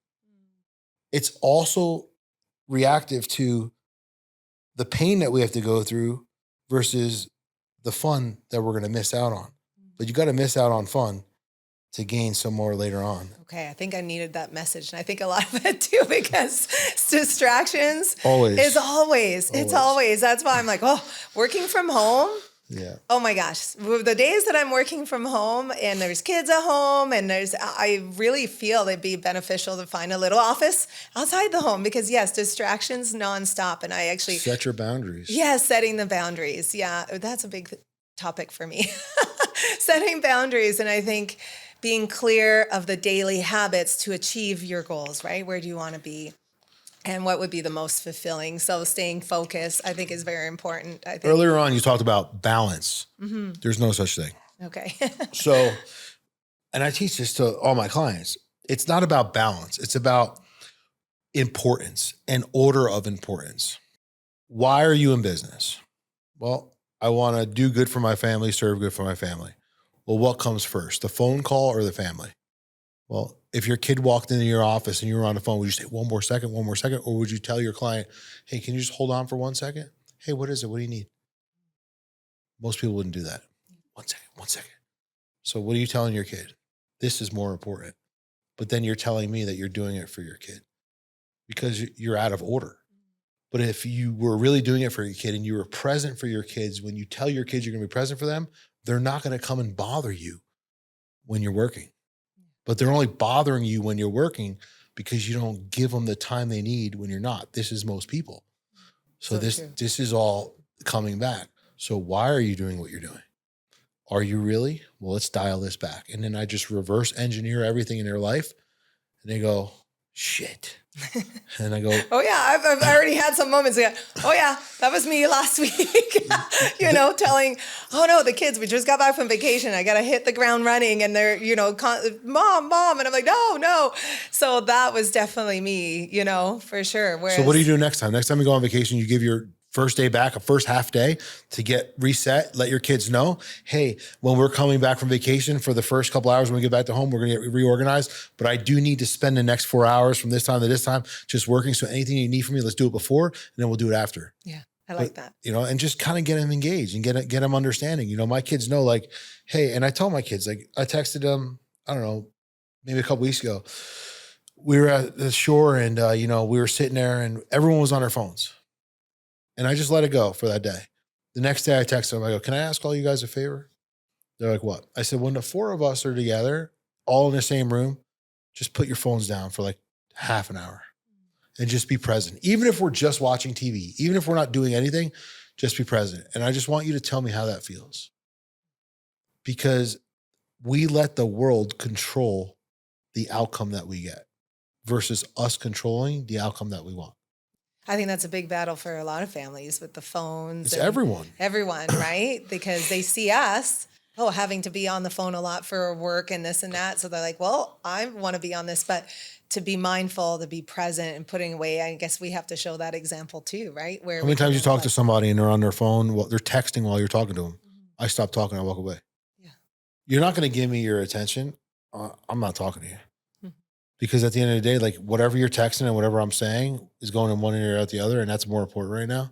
It's also reactive to the pain that we have to go through versus the fun that we're going to miss out on. But you got to miss out on fun to gain some more later on.
Okay, I think I needed that message. And I think a lot of it too, because distractions
Always.
It's always. That's why I'm like, working from home.
Yeah.
Oh my gosh. The days that I'm working from home and there's kids at home and I really feel it'd be beneficial to find a little office outside the home because yes, distractions nonstop. And I actually
set your boundaries.
Yeah, setting the boundaries. Yeah, that's a big topic for me. Setting boundaries. And I think being clear of the daily habits to achieve your goals, right? Where do you want to be? And what would be the most fulfilling? So staying focused, I think, is very important. I think
Earlier on, you talked about balance. Mm-hmm. There's no such thing.
Okay.
So, and I teach this to all my clients. It's not about balance. It's about importance and order of importance. Why are you in business? Well, I want to do good for my family, serve good for my family. Well, what comes first, the phone call or the family? Well, if your kid walked into your office and you were on the phone, would you say, one more second? Or would you tell your client, hey, can you just hold on for 1 second? Hey, what is it? What do you need? Most people wouldn't do that. 1 second, 1 second. So what are you telling your kid? This is more important. But then you're telling me that you're doing it for your kid because you're out of order. But if you were really doing it for your kid and you were present for your kids, when you tell your kids you're going to be present for them, they're not going to come and bother you when you're working. But they're only bothering you when you're working because you don't give them the time they need when you're not. This is most people. So this is all coming back. So why are you doing what you're doing? Are you really? Well, let's dial this back. And then I just reverse engineer everything in their life. And they go, shit. And I go,
oh yeah, I've already had some moments. Yeah. Oh yeah, that was me last week. Telling, oh no, the kids, we just got back from vacation. I got to hit the ground running. And they're, mom. And I'm like, no. So that was definitely me, for sure. Whereas,
so what do you do next time? Next time you go on vacation, you give your first day back, a first half day to get reset, let your kids know, hey, when we're coming back from vacation for the first couple hours when we get back to home, we're going to get reorganized. But I do need to spend the next 4 hours from this time to this time just working. So anything you need from me, let's do it before and then we'll do it after.
Yeah, I like that.
And just kind of get them engaged and get them understanding. My kids know like, hey, and I told my kids, like I texted them, I don't know, maybe a couple weeks ago. We were at the shore and, we were sitting there and everyone was on their phones. And I just let it go for that day. The next day I texted them, I go, can I ask all you guys a favor? They're like, what? I said, when the four of us are together, all in the same room, just put your phones down for like half an hour and just be present. Even if we're just watching TV, even if we're not doing anything, just be present. And I just want you to tell me how that feels. Because we let the world control the outcome that we get versus us controlling the outcome that we want.
I think that's a big battle for a lot of families with the phones.
It's everyone,
right? Because they see us, having to be on the phone a lot for work and this and that. So they're like, well, I want to be on this, but to be mindful, to be present and putting away, I guess we have to show that example too, right? Where
how many times you talk to somebody and they're on their phone, they're texting while you're talking to them. Mm-hmm. I stop talking, I walk away. Yeah. You're not going to give me your attention. I'm not talking to you. Because at the end of the day, like whatever you're texting and whatever I'm saying is going in one ear out the other. And that's more important right now.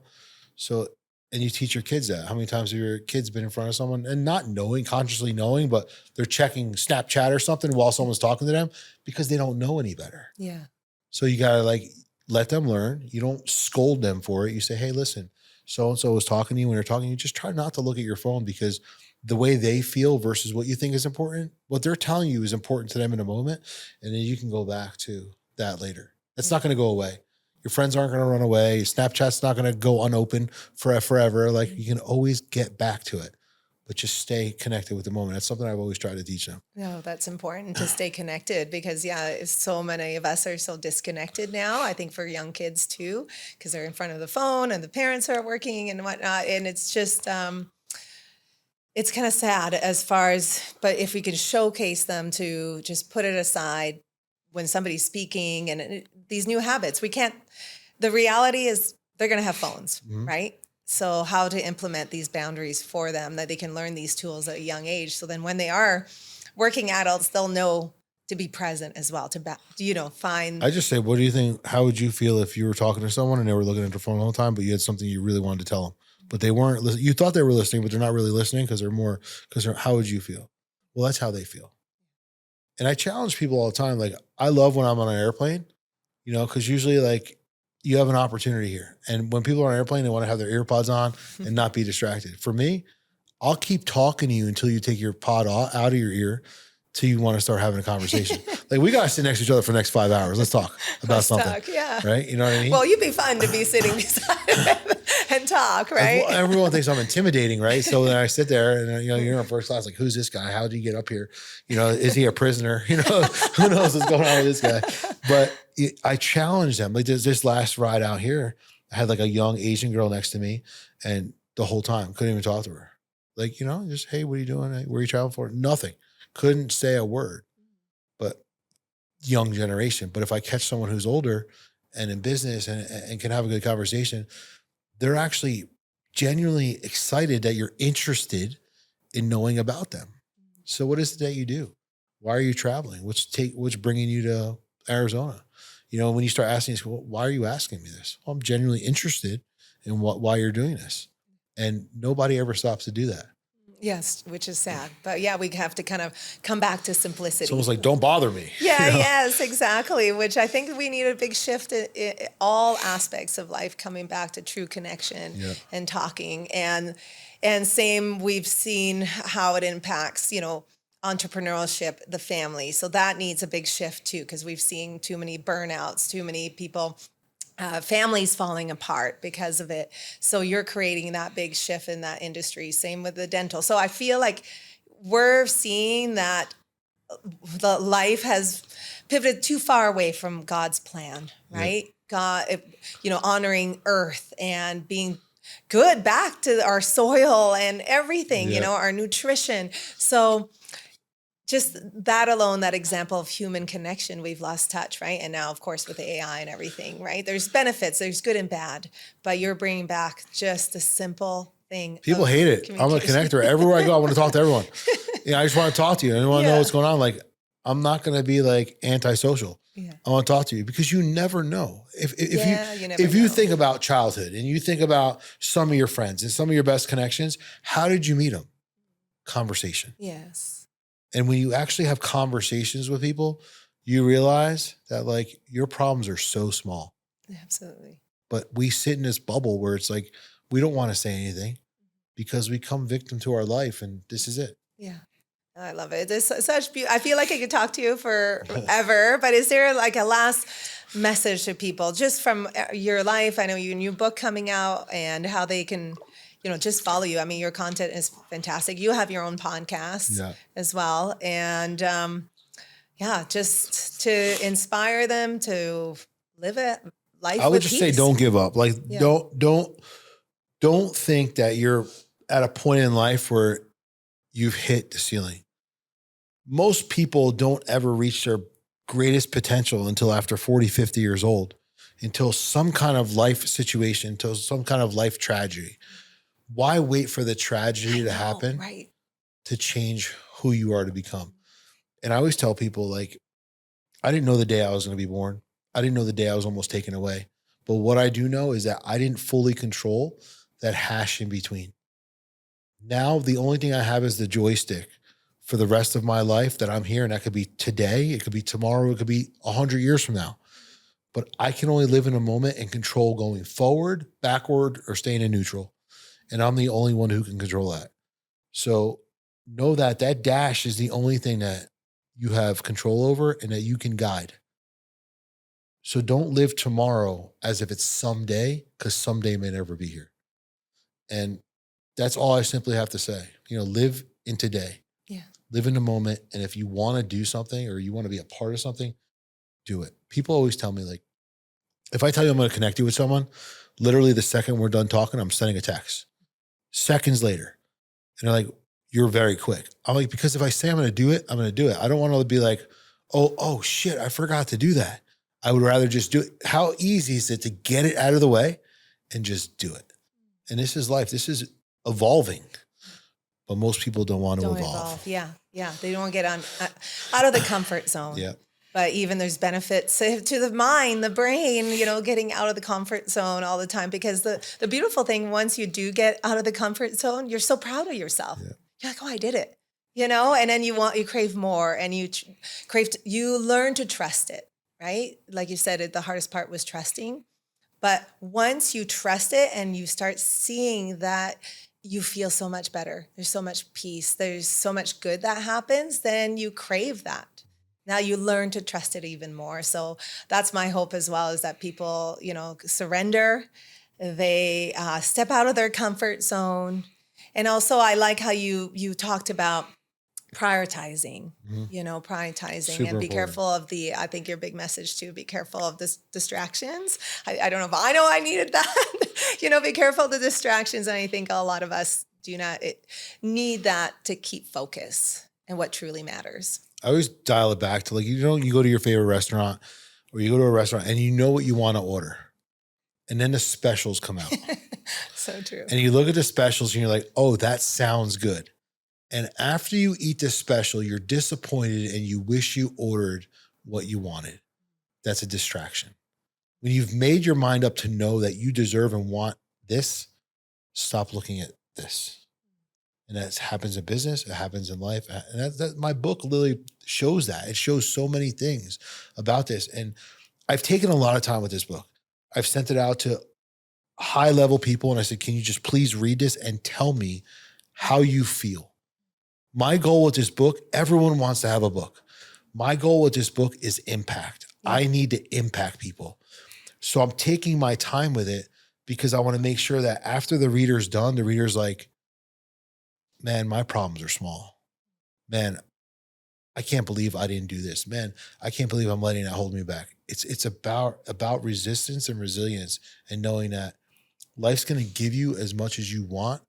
So, and you teach your kids that. How many times have your kids been in front of someone and not knowing, consciously knowing, but they're checking Snapchat or something while someone's talking to them because they don't know any better.
Yeah.
So you got to let them learn. You don't scold them for it. You say, hey, listen, so-and-so was talking to you. When you're talking, you just try not to look at your phone because the way they feel versus what you think is important, what they're telling you is important to them in a moment. And then you can go back to that later. It's not going to go away. Your friends aren't going to run away. Snapchat's not going to go unopened forever. Like you can always get back to it, but just stay connected with the moment. That's something I've always tried to teach them.
No, that's important to stay connected because so many of us are so disconnected now. I think for young kids too, because they're in front of the phone and the parents are working and whatnot. And it's just, it's kind of sad but if we can showcase them to just put it aside when somebody's speaking and these new habits, the reality is they're going to have phones, mm-hmm. right? So how to implement these boundaries for them that they can learn these tools at a young age. So then when they are working adults, they'll know to be present as well, find.
I just say, what do you think? How would you feel if you were talking to someone and they were looking at their phone all the time, but you had something you really wanted to tell them? But they weren't listening. You thought they were listening, but they're not really listening how would you feel? Well, that's how they feel. And I challenge people all the time. Like I love when I'm on an airplane, because usually like you have an opportunity here. And when people are on an airplane, they want to have their ear pods on and not be distracted. For me, I'll keep talking to you until you take your pod out of your ear till you want to start having a conversation. Like we got to sit next to each other for the next 5 hours. Let's talk about something.
Yeah.
Right? You know what I mean?
Well, you'd be fun to be sitting beside and talk, right?
Everyone thinks I'm intimidating, right? So then I sit there and, you're in first class, like, who's this guy? How did he get up here? Is he a prisoner? Who knows what's going on with this guy? But I challenge them. Like this last ride out here, I had like a young Asian girl next to me and the whole time couldn't even talk to her. Like, just, hey, what are you doing? Where are you traveling for? Nothing. Couldn't say a word, but young generation. But if I catch someone who's older and in business and can have a good conversation, they're actually genuinely excited that you're interested in knowing about them. So what is it that you do? Why are you traveling? What's bringing you to Arizona? When you start asking, well, why are you asking me this? Well, I'm genuinely interested in why you're doing this. And nobody ever stops to do that.
Yes, which is sad. But yeah, we have to kind of come back to simplicity.
It's almost like, don't bother me.
Yeah,
You know?
yes, exactly. Which I think we need a big shift in all aspects of life, coming back to true connection and talking. And same, we've seen how it impacts, entrepreneurship, the family. So that needs a big shift too, because we've seen too many burnouts, too many people, families falling apart because of it. So you're creating that big shift in that industry. Same with the dental. So I feel like we're seeing that the life has pivoted too far away from God's plan, right? God, honoring earth and being good back to our soil and everything, our nutrition. So just that alone, that example of human connection, we've lost touch, right? And now, of course, with the AI and everything, right? There's benefits, there's good and bad, but you're bringing back just a simple thing.
People hate it. I'm a connector. Everywhere I go, I want to talk to everyone. I just want to talk to you. I want to know what's going on. Like, I'm not going to be like antisocial. Yeah. I want to talk to you because you never know. If you think about childhood and you think about some of your friends and some of your best connections, how did you meet them? Conversation.
Yes.
And when you actually have conversations with people, you realize that like your problems are so small.
Absolutely.
But we sit in this bubble where it's like, we don't want to say anything because we come victim to our life and this is it.
Yeah. I love it. There's such beauty. I feel like I could talk to you forever, but is there like a last message to people just from your life? I know you new book coming out and how they can, just follow you. I mean, your content is fantastic. You have your own podcast as well. And just to inspire them to live a life.
I would just say, don't give up. Like, don't think that you're at a point in life where you've hit the ceiling. Most people don't ever reach their greatest potential until after 40, 50 years old, until some kind of life situation, until some kind of life tragedy. Why wait for the tragedy to happen to change who you are to become? And I always tell people, like, I didn't know the day I was going to be born. I didn't know the day I was almost taken away. But what I do know is that I didn't fully control that hash in between. Now, the only thing I have is the joystick for the rest of my life that I'm here. And that could be today. It could be tomorrow. It could be 100 years from now. But I can only live in a moment and control going forward, backward, or staying in neutral. And I'm the only one who can control that. So know that that dash is the only thing that you have control over and that you can guide. So don't live tomorrow as if it's someday, because someday may never be here. And that's all I simply have to say. Live in today. Yeah. Live in the moment. And if you want to do something or you want to be a part of something, do it. People always tell me, like, if I tell you I'm going to connect you with someone, literally the second we're done talking, I'm sending a text. Seconds later. And they're like, you're very quick. I'm like, because if I say I'm going to do it, I'm going to do it. I don't want to be like, oh shit, I forgot to do that. I would rather just do it. How easy is it to get it out of the way and just do it? And this is life. This is evolving. But most people don't want to evolve.
Yeah. They don't get out of the comfort zone. Yeah. But even there's benefits to the mind, the brain, getting out of the comfort zone all the time. Because the beautiful thing, once you do get out of the comfort zone, you're so proud of yourself. Yeah. You're like, oh, I did it, and then you crave more and you learn to trust it, right? Like you said, the hardest part was trusting. But once you trust it and you start seeing that, you feel so much better. There's so much peace. There's so much good that happens. Then you crave that. Now you learn to trust it even more. So that's my hope as well, is that people, surrender. They step out of their comfort zone. And also I like how you talked about prioritizing, prioritizing.
Super
and be
important.
Careful of I think your big message too, be careful of the distractions. I don't know if I know I needed that, be careful of the distractions. And I think a lot of us do not need that to keep focus and what truly matters.
I always dial it back to, like, you go to your favorite restaurant or you go to a restaurant and you know what you want to order. And then the specials come out.
So true.
And you look at the specials and you're like, oh, that sounds good. And after you eat the special, you're disappointed and you wish you ordered what you wanted. That's a distraction. When you've made your mind up to know that you deserve and want this, stop looking at this. And that happens in business, it happens in life. And that my book literally shows that. It shows so many things about this. And I've taken a lot of time with this book. I've sent it out to high level people and I said, can you just please read this and tell me how you feel? My goal with this book, everyone wants to have a book. My goal with this book is impact.
Yeah.
I need to impact people. So I'm taking my time with it because I want to make sure that after the reader's done, the reader's like, man, my problems are small. Man, I can't believe I didn't do this. Man, I can't believe I'm letting that hold me back. It's about resistance and resilience and knowing that life's going to give you as much as you want,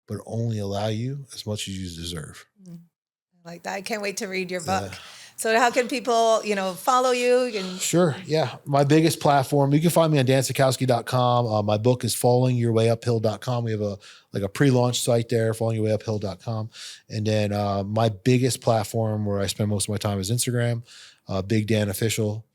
but only allow you as much as you deserve.
I like that. I can't wait to read your book.
Yeah.
So how can people, follow you?
Sure. Yeah. My biggest platform, you can find me on danSakowski.com. My book is followingyourwayuphill.com. We have a pre-launch site there, followingyourwayuphill.com. And then my biggest platform where I spend most of my time is Instagram, Big Dan Official.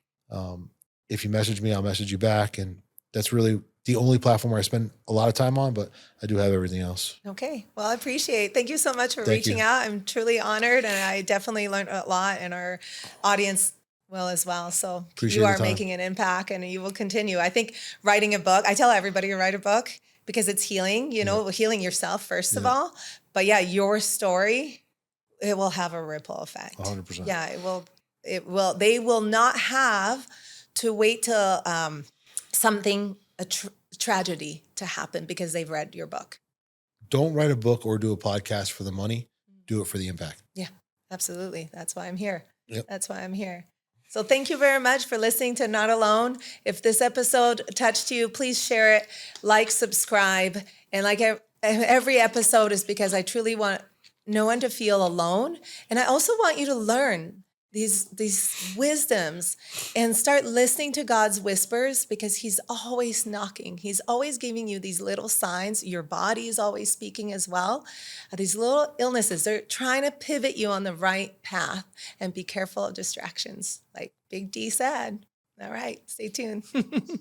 If you message me, I'll message you back. And that's really the only platform where I spend a lot of time on, but I do have everything else.
Okay. Well, I appreciate it. Thank you so much for
Thank
reaching
you.
out. I'm truly honored, and I definitely learned a lot, and our audience will as well. So
Appreciate
you
the
are
time.
making an impact, and you will continue. I think writing a book, I tell everybody to write a book because it's healing, healing yourself first of
Yeah.
all. But yeah, your story, it will have a ripple effect.
100%.
Yeah, it will. They will not have to wait till a tragedy to happen because they've read your book.
Don't write a book or do a podcast for the money. Do it for the impact.
Yeah, absolutely. That's why I'm here.
Yep.
That's why I'm here. So thank you very much for listening to Not Alone. If this episode touched you, please share it, like, subscribe. And like every episode is because I truly want no one to feel alone. And I also want you to learn these wisdoms and start listening to God's whispers because he's always knocking. He's always giving you these little signs. Your body is always speaking as well. These little illnesses, they're trying to pivot you on the right path, and be careful of distractions. Like Big D said. All right, stay tuned.